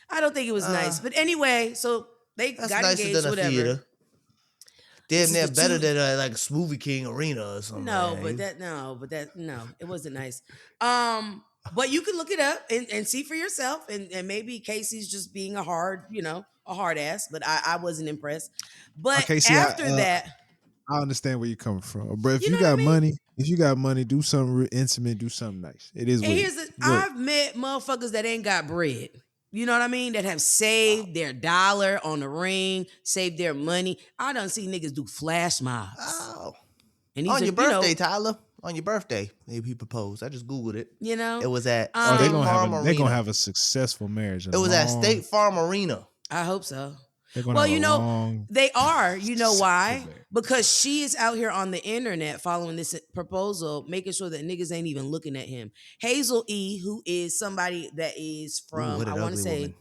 I don't think it was nice. But anyway, so they That's got nicer engaged, than a whatever. theater. This Damn is near the better two- than like Smoothie King Arena or something. No, man. but it wasn't nice. But you can look it up and see for yourself, and maybe Casey's just being a hard ass, but I wasn't impressed. But Okay, see, after that, I understand where you're coming from, bro. If You you, know what I got mean? money, do something real intimate, do something nice. It is. and what it here's is. the Look, I've met motherfuckers that ain't got bread. You know what I mean? That have saved their dollar on the ring, saved their money. I done see niggas do flash mobs. Oh. And these On are, your birthday, Tyler. On your birthday, maybe he proposed. I just googled it. you know, It was at Oh, they're State gonna Farm have they're Arena. gonna have a successful marriage. It was at State Farm Arena. I hope so. They're gonna Well, have a long they are. You know cycle why? there. Because she is out here on the internet following this proposal, making sure that niggas ain't even looking at him. Hazel E, who is somebody that is Ooh, from, what I an want to ugly say, woman.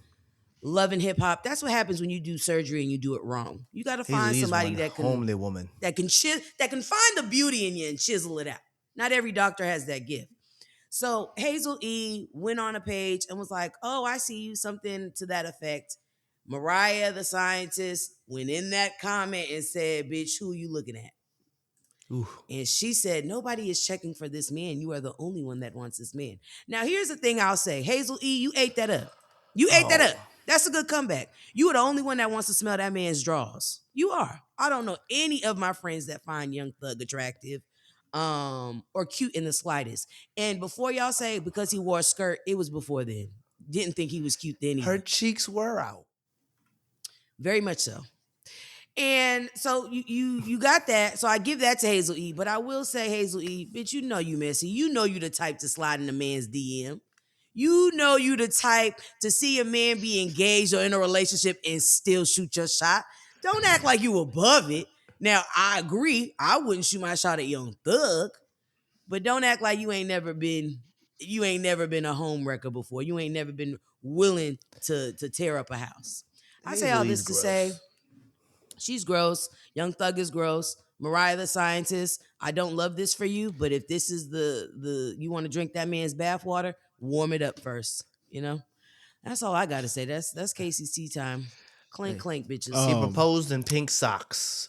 Love and Hip Hop. That's what happens when you do surgery and you do it wrong. You got to Hazel find E is somebody one homely woman. that can find the beauty in you and chisel it out. Not every doctor has that gift. So Hazel E went on a page and was like, "Oh, I see you," something to that effect. Mariah, the scientist, went in that comment and said, "Bitch, who are you looking at?" Ooh. And she said, "Nobody is checking for this man. You are the only one that wants this man." Now, here's the thing I'll say. Hazel E, you ate that up. You ate that Oh. up. That's a good comeback. You are the only one that wants to smell that man's drawers. You are. I don't know any of my friends that find Young Thug attractive or cute in the slightest. And before y'all say because he wore a skirt, it was before then. Didn't think he was cute then Her either. cheeks were out. Very much so. And so you got that. So I give that to Hazel E. But I will say, Hazel E, bitch, you know you messy. You know you the type to slide in a man's DM. You know you the type to see a man be engaged or in a relationship and still shoot your shot. Don't act like you above it. Now, I agree. I wouldn't shoot my shot at Young Thug, but don't act like you ain't never been a home wrecker before. You ain't never been willing to tear up a house. I say Hazel all E's this to say gross. she's gross. Young Thug is gross. Mariah the scientist. I don't love this for you, but if this is the you want to drink that man's bathwater, warm it up first. You know, that's all I got to say. That's Casey's tea time. Clink Hey. clink, bitches. He Um, proposed in pink socks.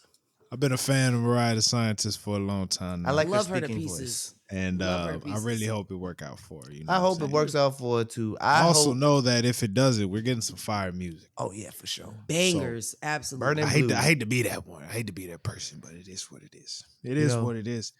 I've been a fan of Mariah the Scientist for a long time I now. like her Love her to speaking pieces. voice. And Love her to I really pieces. hope it work out for her. You know I what I'm hope it saying? works out for her too. I I also hope. know that if it doesn't, we're getting some fire music. Oh yeah, for sure. Bangers, absolutely. Burning I Blue. hate to be that one. I hate to be that person, but it is what it is. It You is know. what it is.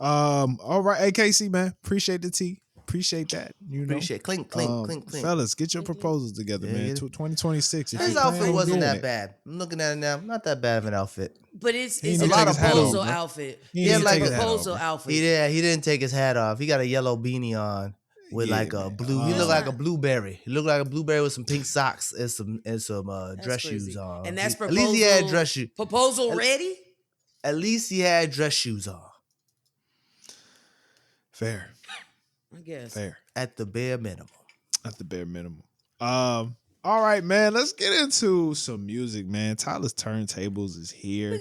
All right, AKC man, appreciate the tea. Appreciate that. You know, Appreciate clink clink clink clink. fellas, get your Clink, clink. proposals together, Yeah, man. get it. 2026. If you His plan outfit on wasn't doing that it, bad. I'm looking at it now. Not that bad of an outfit. But it's He it's didn't a take his hat off, proposal bro. outfit. He Yeah, It's didn't a like take his hat off, proposal bro. outfit. He didn't take his hat off. He got a yellow beanie on with Yeah, like a man. blue. He That's looked like a not blueberry. He looked like a blueberry with some pink socks and some that's dress shoes crazy. on. And that's At least he had dress shoes. proposal At, ready? at least he had dress shoes on. Fair, I guess. fair. At the bare minimum. At the bare minimum. All right, man. Let's get into some music, man. Tyler's Turntables is here.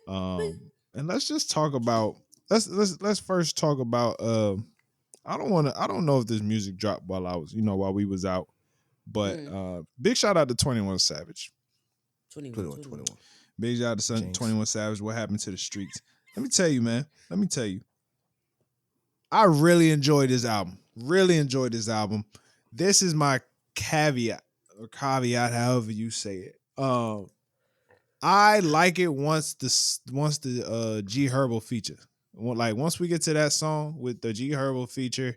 And let's just talk about. Let's first talk about. I don't know if this music dropped while we was out, but big shout out to 21 Savage. 21. 21. Big shout out to Jinx. 21 Savage. What happened to the streets? Let me tell you, man. Let me tell you. I really enjoyed this album. Really enjoyed this album. This is my caveat, however you say it. I like it once the G Herbo feature. Like once we get to that song with the G Herbo feature,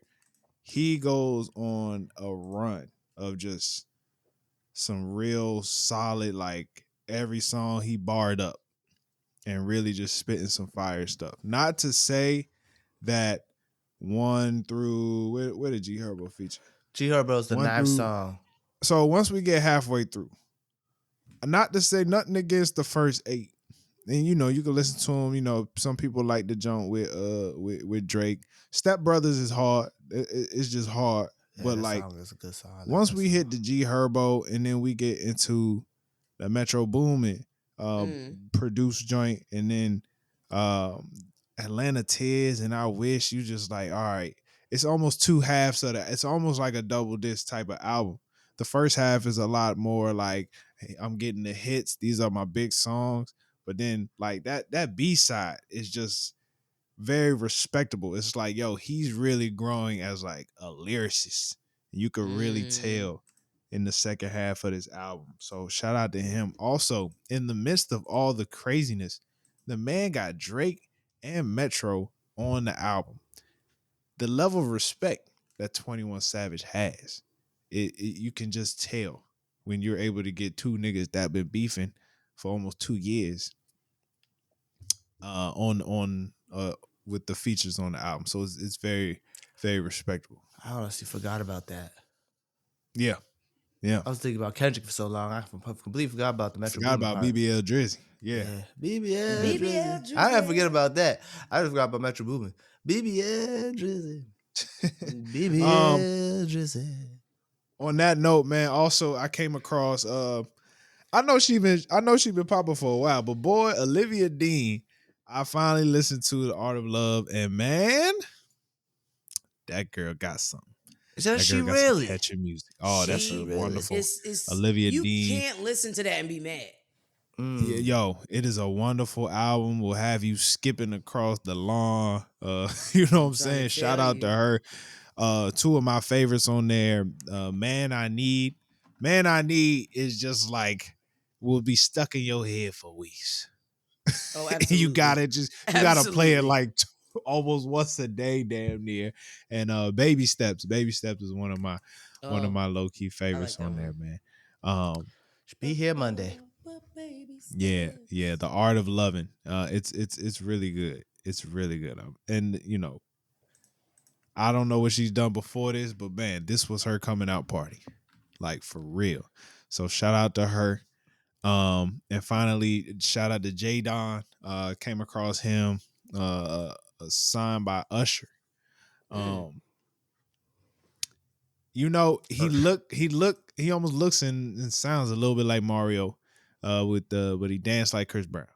he goes on a run of just some real solid, like every song he barred up and really just spitting some fire stuff. Not to say that one through where did G Herbo feature? G Herbo's the One ninth through- song. So once we get halfway through, not to say nothing against the first 8. And you can listen to them. Some people like the jump with Drake. Step Brothers is hard. It's just hard. Yeah, but that like song is a good song. I like once that we song. hit the G Herbo and then we get into the Metro Boomin produced joint and then Atlanta Tears and I Wish, you just like, all right, it's almost 2 halves of that. It's almost like a double disc type of album. The first half is a lot more like, hey, I'm getting the hits. These are my big songs. But then like that B side is just very respectable. It's like, yo, he's really growing as like a lyricist. You could really tell in the second half of this album. So shout out to him. Also, in the midst of all the craziness, the man got Drake and Metro on the album. The level of respect that 21 Savage has, you can just tell when you're able to get 2 niggas that been beefing for almost 2 years on with the features on the album. So it's very, very respectable. I honestly forgot about that. Yeah. Yeah. I was thinking about Kendrick for so long. I completely forgot about the Metro Forgot Boomin about part. BBL Drizzy. Yeah. Yeah, BBL BBL Drizzy. Drizzy. I didn't forget about that. I just forgot about Metro Boomin. BBL Drizzy. um, BBL Drizzy. on that note, man, also I came across I know she been popping for a while, but boy, Olivia Dean, I finally listened to The Art of Love, and man, that girl got something. Is that That she girl got some really? catchy music. Oh, that's a She Really? wonderful is Olivia you Dean. can't listen to that and be mad. Yeah, Mm. yo, it is a wonderful album. Will have you skipping across the lawn. You know what I'm I'm trying to saying? Shout tell out to you. her. Two of my favorites on there. Man I Need. Man I Need is just like will be stuck in your head for weeks. Oh, You absolutely. gotta you gotta play it Absolutely. like almost once a day, damn near. And Baby Steps. Baby Steps is one of Oh, my low key I like favorites that on there, one. man. Um, Should be here Monday. Baby yeah, steps. The Art of Loving. It's really good. It's really good. And you know, I don't know what she's done before this, but man, this was her coming out party, like for real. So shout out to her. And finally, shout out to J Don. Came across him. Signed by Usher. Mm. Um, you know, he almost looks and sounds a little bit like Mario. But he danced like Chris Brown.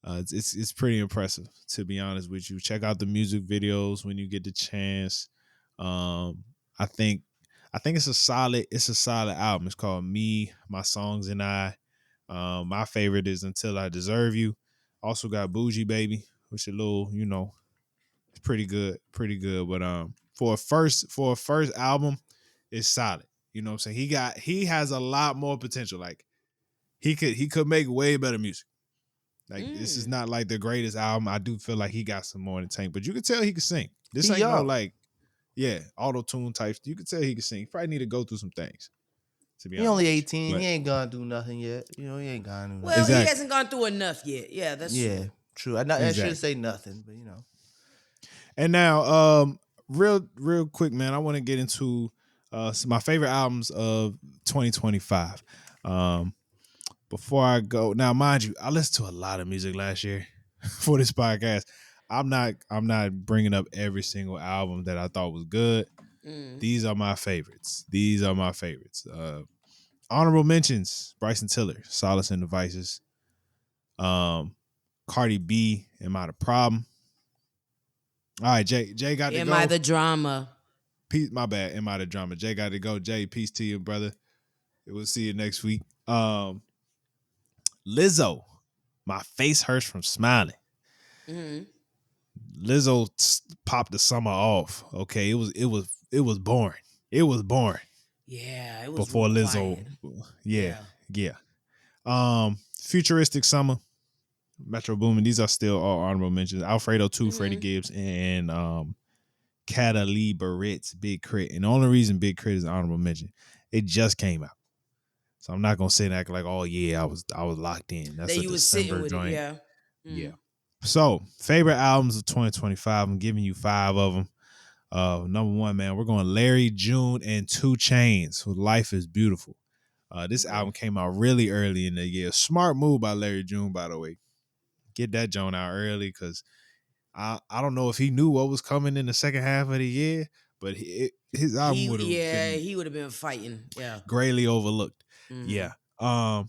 It's pretty impressive, to be honest with you. Check out the music videos when you get the chance. Um, I think it's a solid album. It's called Me, My Songs and I. My favorite is Until I Deserve You. Also got Bougie Baby, which a little, it's pretty good. But for a first album, it's solid. You know what I'm saying? He has a lot more potential. Like he could make way better music. Like this is Mm. not like the greatest album. I do feel like he got some more in the tank, but you can tell he can sing. This He ain't no young. like, yeah, auto tune types. You can tell he can sing. He probably need to go through some things, to be He honest only with 18. you. He ain't gonna do nothing yet. He ain't gonna do But nothing. Well, he exactly, hasn't gone through enough yet. Yeah, that's Yeah, true. true. I should exactly. say nothing, but And now, real quick, man, I want to get into my favorite albums of 2025. Um, before I go, now mind you, I listened to a lot of music last year for this podcast. I'm not bringing up every single album that I thought was good. Mm. These are my favorites. Honorable mentions: Bryson Tiller, Solace and Devices. Um, Cardi B, Am I the Problem? All right, Jay got to Am I go. the drama? Peace, my bad. Am I the drama? Jay got to go. Jay, peace to you, brother. We'll see you next week. Lizzo, My Face Hurts from Smiling. Mm. Lizzo popped the summer off. Okay, it was boring. It was boring Yeah, it was before real Lizzo. quiet. Yeah, Yeah. yeah. Futuristic Summer, Metro Boomin. These are still all honorable mentions. Alfredo 2, Freddie Mm-hmm. Gibbs, and Cata Lee Barrett's Big Crit. And the only reason Big Crit is an honorable mention, it just came out. So I'm not gonna sit and act like, oh yeah, I was locked in. That's That a you was sitting December with it. joint. Yeah. Yeah. Mm. So favorite albums of 2025. I'm giving you 5 of them. Number 1, man, we're going Larry June and 2 Chainz with Life is Beautiful. This Okay. album came out really early in the year. Smart move by Larry June, by the way. Get that joint out early because I don't know if he knew what was coming in the second half of the year, but his album would have been He would have been fighting. Yeah. greatly overlooked. Mm-hmm. Yeah.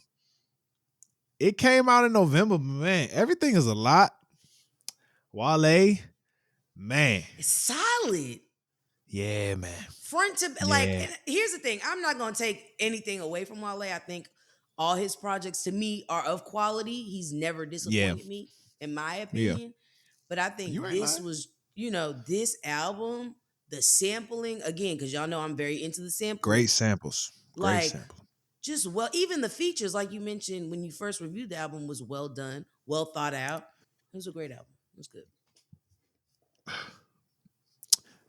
It came out in November, but man, everything is a lot. Wale, man. It's solid. Yeah, man. Front to like, Yeah. and here's the thing. I'm not gonna take anything away from Wale. I think all his projects to me are of quality. He's never Yeah. disappointed me, in my Yeah. opinion. But I You think ain't this lying. was, this album, the sampling, again, because y'all know I'm very into the sampling. Great samples. Great Like, sample. just even the features, like you mentioned when you first reviewed the album, was well done, well thought out. It was a great album. It was good.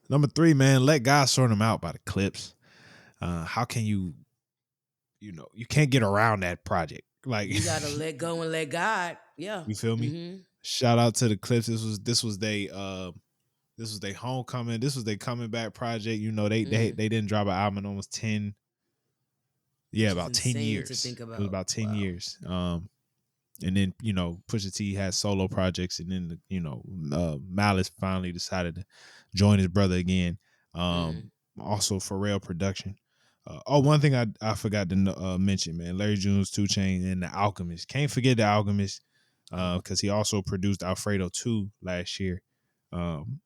Number 3, man, Let God Sort Them Out by the Clips. How can you can't get around that project. Like You gotta let go and let God. Yeah. you feel me? Mm-hmm. Shout out to the Clips. This was their homecoming. This was their coming back project. They didn't drop an album in almost 10 Yeah, which is about 10 insane to years. think It was about. about 10 Wow. years. And then, Pusha T had solo projects, and then, Malice finally decided to join his brother again. Mm. Also Pharrell production. One thing I forgot to mention, man, Larry June's 2 Chainz and The Alchemist. Can't forget The Alchemist, Oh. because he also produced Alfredo 2 last year.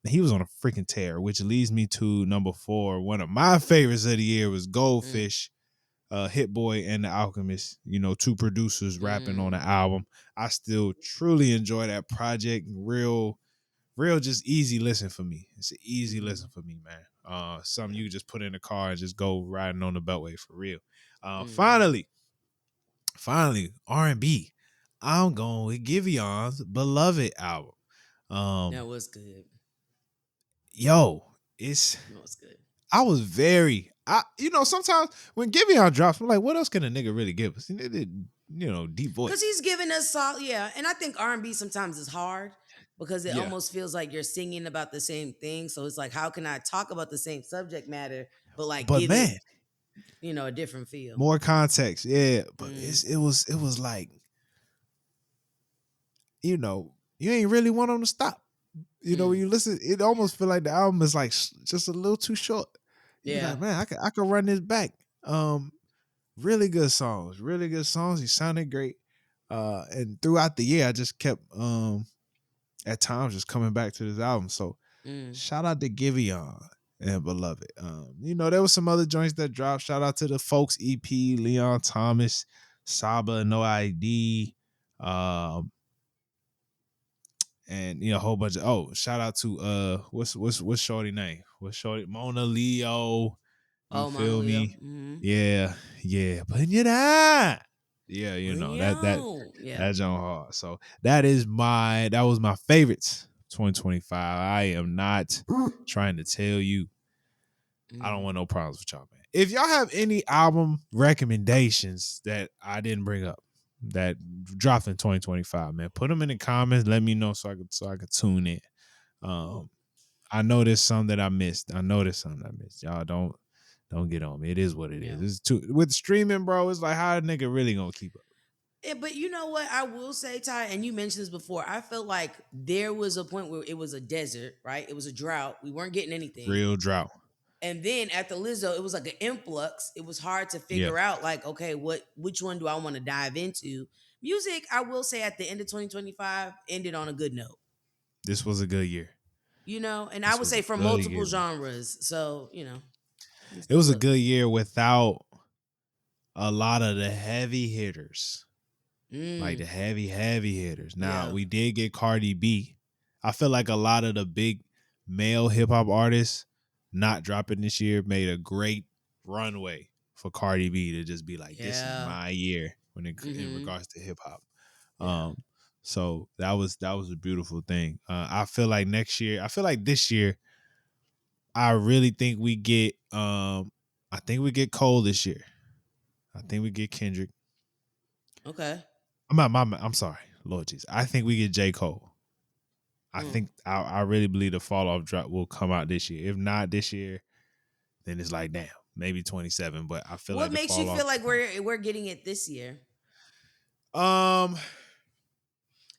He was on a freaking tear, which leads me to number 4. One of my favorites of the year was Goldfish, Hit Boy and The Alchemist. 2 producers rapping on an Mm. album. I still truly enjoy that project. Real just easy listen for me. It's an easy listen for me, man. Something Yeah. you just put in the car and just go riding on the beltway for real. Mm-hmm. Finally, R&B. I'm going with Givion's Beloved album. That Um, was good. yo, it's That was good. I was very sometimes when Giveon drops, I'm like, what else can a nigga really give us? And it did, deep Because voice. he's giving us solid, yeah. And I think R&B sometimes is hard because it Yeah. almost feels like you're singing about the same thing. So it's like, how can I talk about the same subject matter, but like But give it, man, a different feel? more context. Yeah. But Mm. it was like, you ain't really want them to stop. When you listen, it almost feel like the album is like just a little too short. You be Yeah. like, man, I could run this back. Really good songs, really good songs. He sounded great. And throughout the year, I just kept at times just coming back to this album. So Mm. shout out to Giveon and Beloved. There was some other joints that dropped. Shout out to the Folks EP, Leon Thomas, Saba, No ID. And a whole bunch of shout out to what's Shorty name? What's Shorty? Mona Leo. You Oh, Mona feel Leo. me? Mm-hmm. Yeah, yeah. Putting you down. Yeah, that Yeah. that John hard. So that was my favorites 2025. I am not trying to tell you. I don't Mm. want no problems with y'all, man. If y'all have any album recommendations that I didn't bring up that dropped in 2025, man, put them in the comments. Let me know so I could tune in. Um, I know there's some that I missed. Y'all don't get on me. It is what it Yeah. is. It's too with streaming, bro. It's like how a nigga really gonna keep up. Yeah, but you know what I will say, Ty, and you mentioned this before. I felt like there was a point where it was a desert, right? It was a drought. We weren't getting anything. Real drought. And then at the Lizzo, it was like an influx. It was hard to Yeah, figure out, like, okay, which one do I want to dive into? Music, I will say, at the end of 2025, ended on a good note. this was a good year. And I This would was say a from good multiple year, man. genres. So, it's It good was a look. good year without a lot of the heavy hitters. Like the Mm, heavy hitters. Now yeah. we did get Cardi B. I feel like a lot of the big male hip hop artists not dropping this year made a great runway for Cardi B to just be like, this is Yeah. my year in Mm-hmm. regards to hip hop. Yeah. So that was a beautiful thing. I feel like this year, I really think we get I think we get Cole this year. I think we get Kendrick. Okay. I'm sorry, Lord Jesus. I think we get J. Cole. I Mm. think I really believe the fall off drop will come out this year. If not this year, then it's like damn, maybe 27. But I feel like What the makes you fall off. feel like we're getting it this year? Um,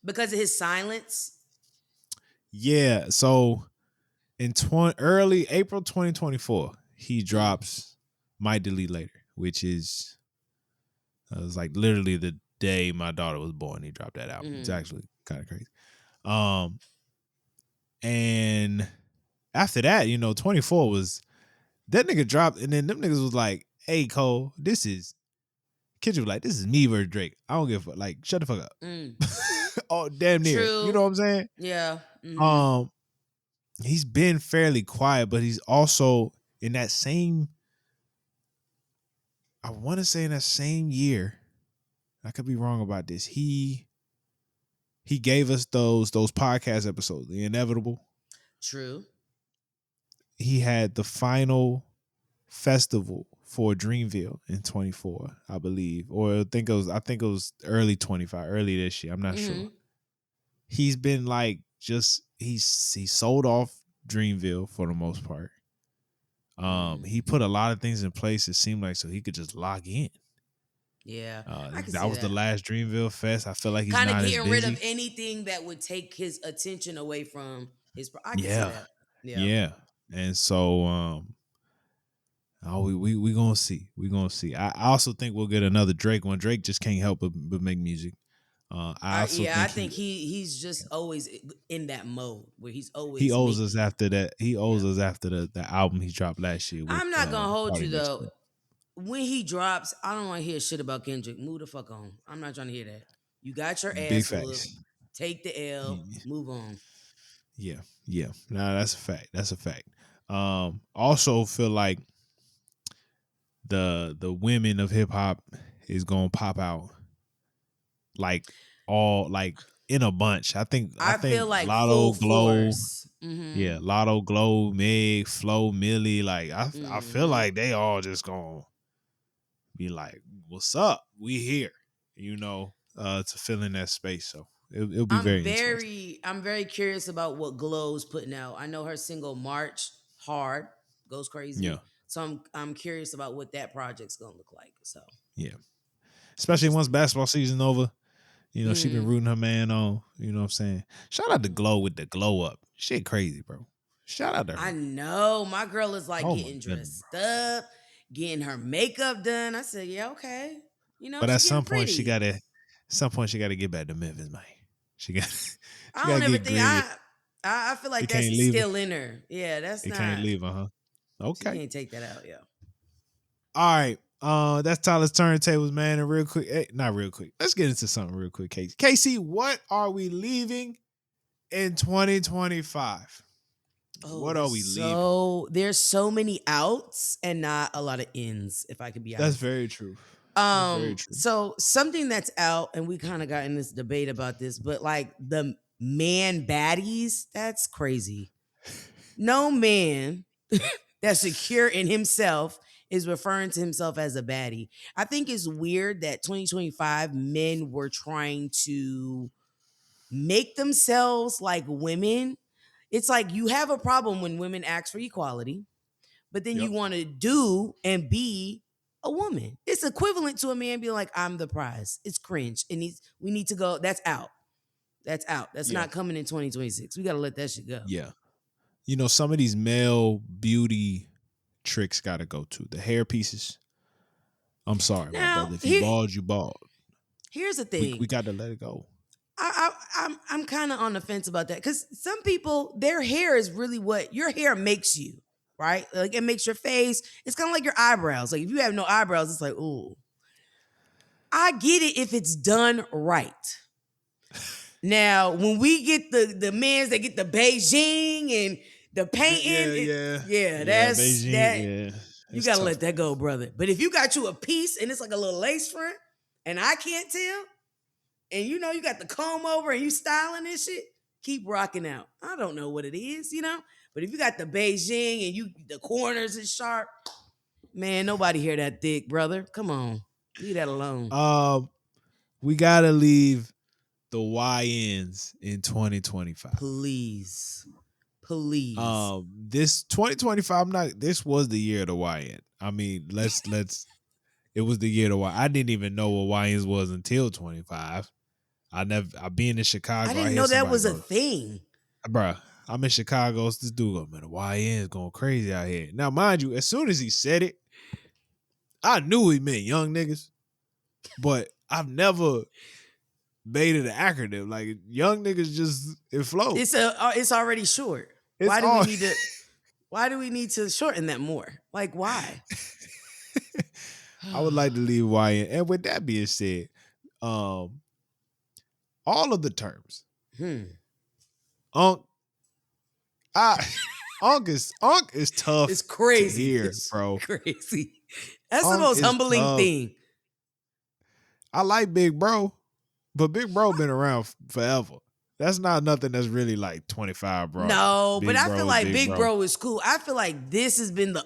Because of his silence? yeah. So in early April 2024, he Mm. drops "Might Delete Later," which is it was like literally the day my daughter was born. He dropped that album. It's Mm. actually kind of crazy. Um, and after that, 24 was that nigga dropped, and then them niggas was like, "Hey Cole, this is." Kendrick was like, "This is me versus Drake. I don't give a fuck. Like, shut the fuck up." Mm. Oh, damn near. You True. know what I'm saying? Yeah. Mm-hmm. Um, he's been fairly quiet, but he's also in that same. I want to say in that same year. I could be wrong about this. He gave us those podcast episodes, The Inevitable. True. He had the final festival for Dreamville in 24, I believe, or I think it was early 25, early this year. I'm not Mm-hmm. sure. He's been like he sold off Dreamville for the most part. Mm. He put a lot of things in place. It seemed like so he could just lock in. Yeah, I can That see was the that. last Dreamville Fest. I feel like he's Kind of not as getting rid of busy. anything that would take his attention away from his. I can see Yeah, that. Yeah. yeah. And so, oh, we gonna see. We gonna see. I also think we'll get another Drake one. Drake just can't help but make music. I also Yeah, I think think he's just always in that mode where he's he always owes us making. after that. He Yeah. owes us after the album he dropped last year with I'm not gonna hold Party you Next though. Door. When he drops, I don't want to hear shit about Kendrick. Move the fuck on. I'm not trying to hear that. You got your Big ass whooped. facts. Take the L. Move on. Yeah, yeah. Nah, that's a fact. That's a fact. Also feel like the women of hip hop is gonna pop out like all like in a bunch. I I feel think like Lotto, full Glow, force. yeah, Lotto, Glow, Meg, Flo, Millie. Like I feel Mm-hmm. like they all just gonna be like, "What's up? We here," to fill in that space. So it'll be very interesting. I'm very curious about what Glow's putting out. I know her single March hard goes Yeah, crazy. So I'm curious about what that project's gonna look like. So yeah. Especially once interesting. basketball season over. She been Mm, rooting her man on. You know what I'm saying? Shout out to Glow with the glow up. Shit crazy, bro. Shout out to I her. know my girl is like Oh my getting goodness. dressed up, getting her makeup done. I said, yeah, okay. But She at getting some point pretty. she gotta get back to Memphis, man. She got she I gotta don't ever get think gritty. I feel like It that's can't leave her. still in her. Yeah, that's It can't not. leave her, huh? She Okay. can't take that out. Yeah. All right. That's Tyler's turntables, man. And real quick, not real quick. Let's get into something real quick, Casey. Casey, what are we leaving in 2025? Oh, What are we leaving? there's so many outs and not a lot of ins, if I could be That's honest. very true. That's very true. So something that's out, and we kind of got in this debate about this, but like the man baddies, that's crazy. No man that's secure in himself is referring to himself as a baddie. I think it's weird that 2025 men were trying to make themselves like women. It's like you have a problem when women ask for equality, but then Yep. you want to do and be a woman. It's equivalent to a man being like, I'm the prize. It's cringe. We need to go. That's out. That's out. That's Yeah. not coming in 2026. We got to let that shit go. Yeah. Some of these male beauty tricks gotta go too. The hair pieces. I'm sorry, my Now, brother. If you bald, you bald. here's the We thing. got to let it go. I'm kind of on the fence about that because some people, their hair is really what your hair makes you, right? Like it makes your face. It's kind of like your eyebrows. Like if you have no eyebrows, it's like, ooh. I get it if it's done right. Now, when we get the men's that get the Beijing and the painting, Yeah, that's Beijing. that. Yeah, You it's gotta tough, let that man. go, brother. But if you got you a piece and it's like a little lace front, and I can't tell, and you got the comb over and you styling this shit, keep rocking out. I don't know what it is, but if you got the Beijing and the corners is sharp, man, nobody hear that thick, brother. Come on, leave that alone, We gotta leave the YNs in 2025. please, please. This 2025, not this was the year of the YN. I mean, let's. It was the year of the Y. I didn't even know what YNs was until 25. I being in I Chicago, I didn't hear know that somebody was a go, thing. bruh, I'm in Chicago. This dude go, man, the YN's going crazy out here. Now, mind you, as soon as he said it, I knew he meant young niggas, but I've never made it an acronym. Like young niggas just it flows. It's already short. It's Why do we all. need to? Why do we need to shorten that more? Like why? I would like to leave YN. And with that being said, all of the terms, Unk, I, Unk is tough It's to crazy. hear, It's bro. crazy. That's the Unk most is humbling tough. thing. I like Big Bro, but Big Bro been around forever. That's not nothing that's really like 25, bro. No, but Big I feel Bro is like Big Big Bro. Bro is cool. I feel like this has been the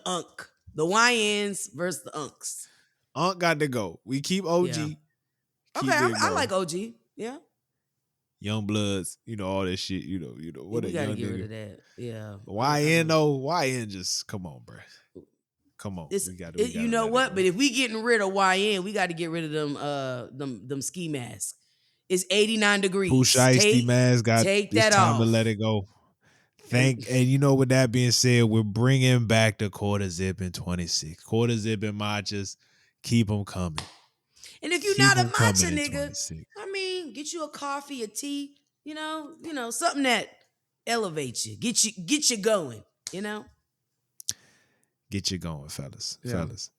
the YNs versus the Unks. Unk got to go. We keep OG, Yeah. Okay, keep Big I Bro. like OG. Yeah. Young Bloods, all that shit, Yeah, what a we got to young get rid nigga. of that. Yeah. I YN don't. though, YN just come on, bro. Come on, It's we you gotta know let it what? But go. if we getting rid of YN, we got to get rid of them ski masks. It's 89 Pooh degrees. Shiesty mask got Take it's that time to off. let it go. And And you know, with that being said, we're bringing back the quarter zip in 26. Quarter zip and matchas, keep them coming. and if you're Keep not a them coming matcha in nigga, 26. I mean, get you a coffee, a tea, something that elevates you, get you going, you know? Get you going, fellas. Yeah. Fellas,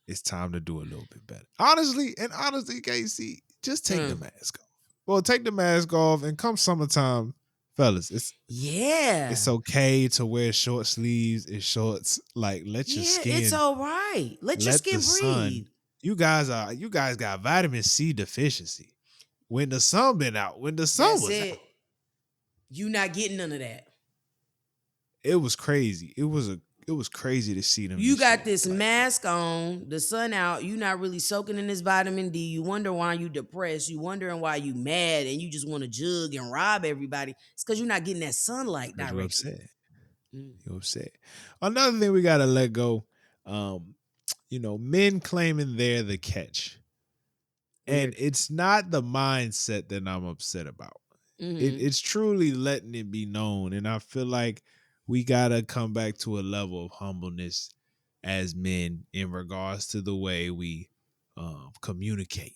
it's time to do a little bit better. Honestly, KC, just take the Mm. mask off. Well, take the mask off and come summertime, fellas, it's Yeah. okay to wear short sleeves and shorts. Like, let your Yeah, it's skin, all right. Let your let the skin sun. breathe. You guys got vitamin C deficiency. When the sun been out, when the sun That's was out, it. You not getting none of that. it was crazy. It was crazy to see them You this got year. this Like, mask on, the sun out, you not really soaking in this vitamin D. You wonder why you depressed. You wondering why you mad and you just want to jug and rob everybody. It's because you're not getting that sunlight because you're directly. upset. Mm, You're upset. Another thing we gotta let go. Men claiming they're the catch. And weird. it's not the mindset that I'm upset about. Mm-hmm. It's truly letting it be known. And I feel like we gotta come back to a level of humbleness as men in regards to the way we communicate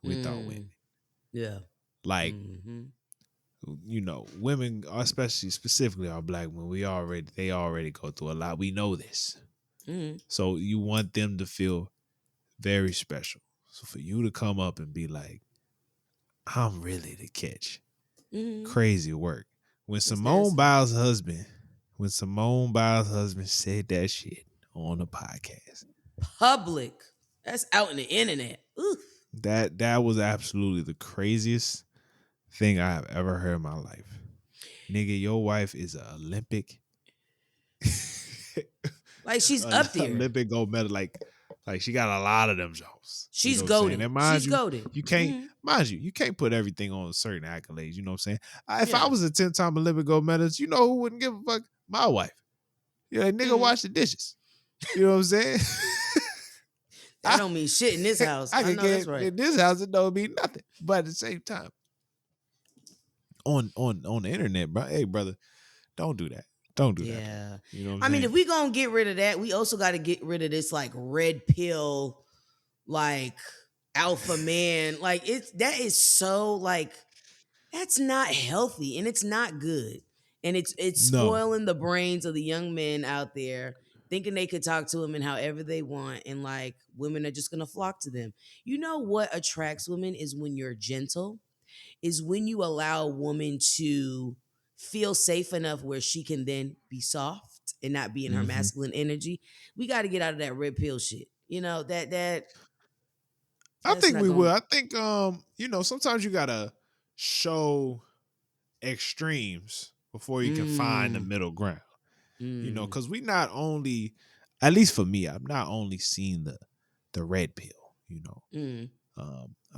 with our women. Mm, yeah. Like, Mm-hmm. women, especially specifically our black women, they already go through a lot. We know this. Mm-hmm. So you want them to feel very special. So for you to come up and be like, I'm really the catch. Mm-hmm. Crazy work. It's that simple. When Simone Biles' husband said that shit on the podcast, Public. That's out in the internet. Ooh. that was absolutely the craziest thing I have ever heard in my life. Nigga, your wife is an Olympic Like she's up there. Olympic gold medal. Like she got a lot of them jobs. You She's know what I'm saying? goaded. And She's goaded. Mm-hmm. you can't put everything on certain accolades. You know what I'm saying? If I Yeah. was a 10-time Olympic gold medalist, you know who wouldn't give a fuck? My wife. Yeah, nigga, Mm-hmm. wash the dishes. You know what I'm saying? That I, don't mean shit in this house. I I could know that's get right. in this house, it don't mean nothing. But at the same time, on the internet, bro, hey brother, don't do that. Don't do that, brother. Yeah. You know what I'm I mean, saying? if we gonna get rid of that, we also got to get rid of this like red pill, like alpha man. Like that is so like that's not healthy and it's not good. And it's No. spoiling the brains of the young men out there thinking they could talk to women however they want and like women are just gonna flock to them. You know what attracts women is when you're gentle, is when you allow a woman to feel safe enough where she can then be soft and not be in her Hmm. masculine energy. We got to get out of that red pill shit. You know, I that's think not we will. going I think sometimes you gotta show extremes before you can find the mm, middle ground. mm, Because we not only, at least for me, I've not only seen the red pill. mm.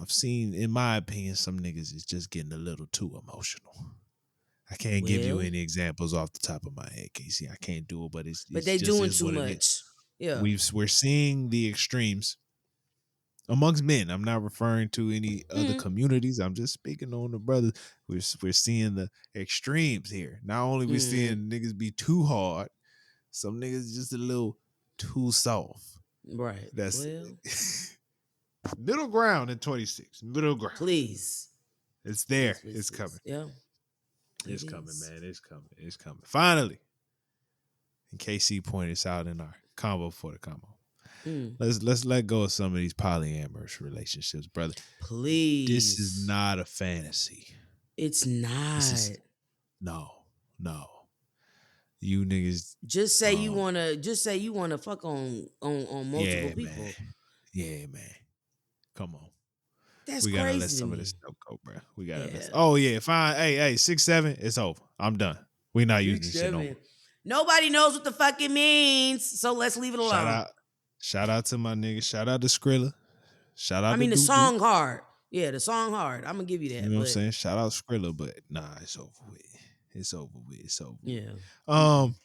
I've seen, in my opinion, some niggas is just getting a little too emotional. I can't give you Well, any examples off the top of my head, Casey. I can't do it, but but it's they just doing is too what it is. much. Yeah. We're seeing the extremes amongst men. I'm not referring to any other Mm, communities. I'm just speaking on the brothers. We're seeing the extremes here. Not only we mm. seeing niggas be too hard, some niggas just a little too soft. Right. That's Well, middle ground in 26. Middle ground. please. It's Please, there. please, It's coming. please. Yeah, it It's coming, is. man. It's coming. It's coming. Finally, and KC pointed this out in our combo for the combo. Mm. Let's let go of some of these polyamorous relationships, brother. This is Please. not a fantasy. It's This not. is no, no. You niggas, Just say you wanna fuck on multiple yeah, man. people. Yeah, man. Come on. That's We gotta let crazy to some of this me. stuff go, bro. We gotta let. Yeah. Oh yeah, fine. Hey, 6'7", it's over. I'm done. We not using Six, this shit no more. 7. Nobody knows what the fuck it means, so let's leave it Shout alone. out, shout out to my nigga. Shout out to Skrilla. Shout I out to mean, the Doop Doop. song hard. Yeah, the song hard. I'm gonna give you You that, know what I'm but saying? Shout out Skrilla, but nah, it's over with. It's over with. It's over with. yeah. Um,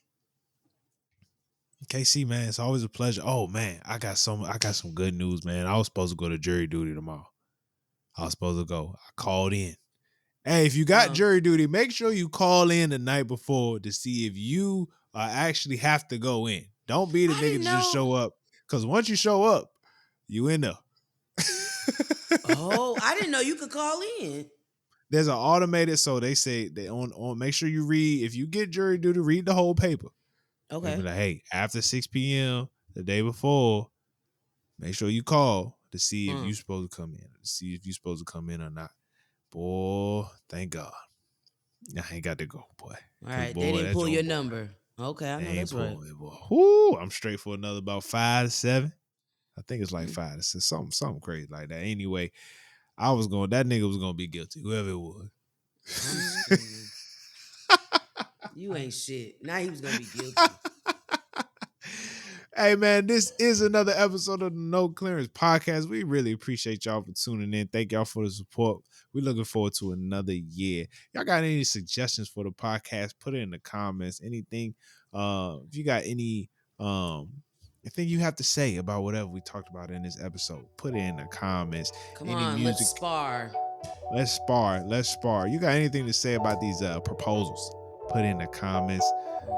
KC, man, it's always a pleasure. Oh man, I got some good news, man. I was supposed to go to jury duty tomorrow. I was supposed to go. I called in. Hey, if you got jury duty, make sure you call in the night before to see if you actually have to go in. Don't be the I nigga didn't to just know. show up. Because once you show up, you in there. Oh, I didn't know you could call in. There's an automated, so they say they on make sure you read. If you get jury duty, read the whole paper. They be Okay. like, hey, after 6 p.m. the day before, make sure you call to see if you supposed to come in, to see if you supposed to come in or not. Boy, thank God. I ain't got to go, boy. All Cause right. They boy, didn't that pull your joint boy. number. Okay, I They know ain't that's right. pulling me, boy. Whoo, I'm straight for another about 5 to 7. I think it's like Mm, 5 to 6, something crazy like that. Anyway, that nigga was gonna be guilty, whoever it was. I'm screaming. You ain't shit. Now he was gonna be guilty. Hey man, this is another episode of the No Clearance Podcast. We really appreciate y'all for tuning in. Thank y'all for the support. We're looking forward to another year. Y'all got any suggestions for the podcast? Put it in the comments. Anything, if you got any thing you have to say about whatever we talked about in this episode, put it in the comments. Come Any on, let's music, spar. let's spar. Let's spar. You got anything to say about these proposals? Put it in the comments.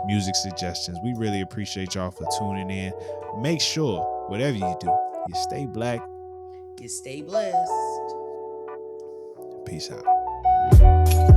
Music suggestions. We really appreciate y'all for tuning in. Make sure, whatever you do, you stay black. You stay blessed. Peace out.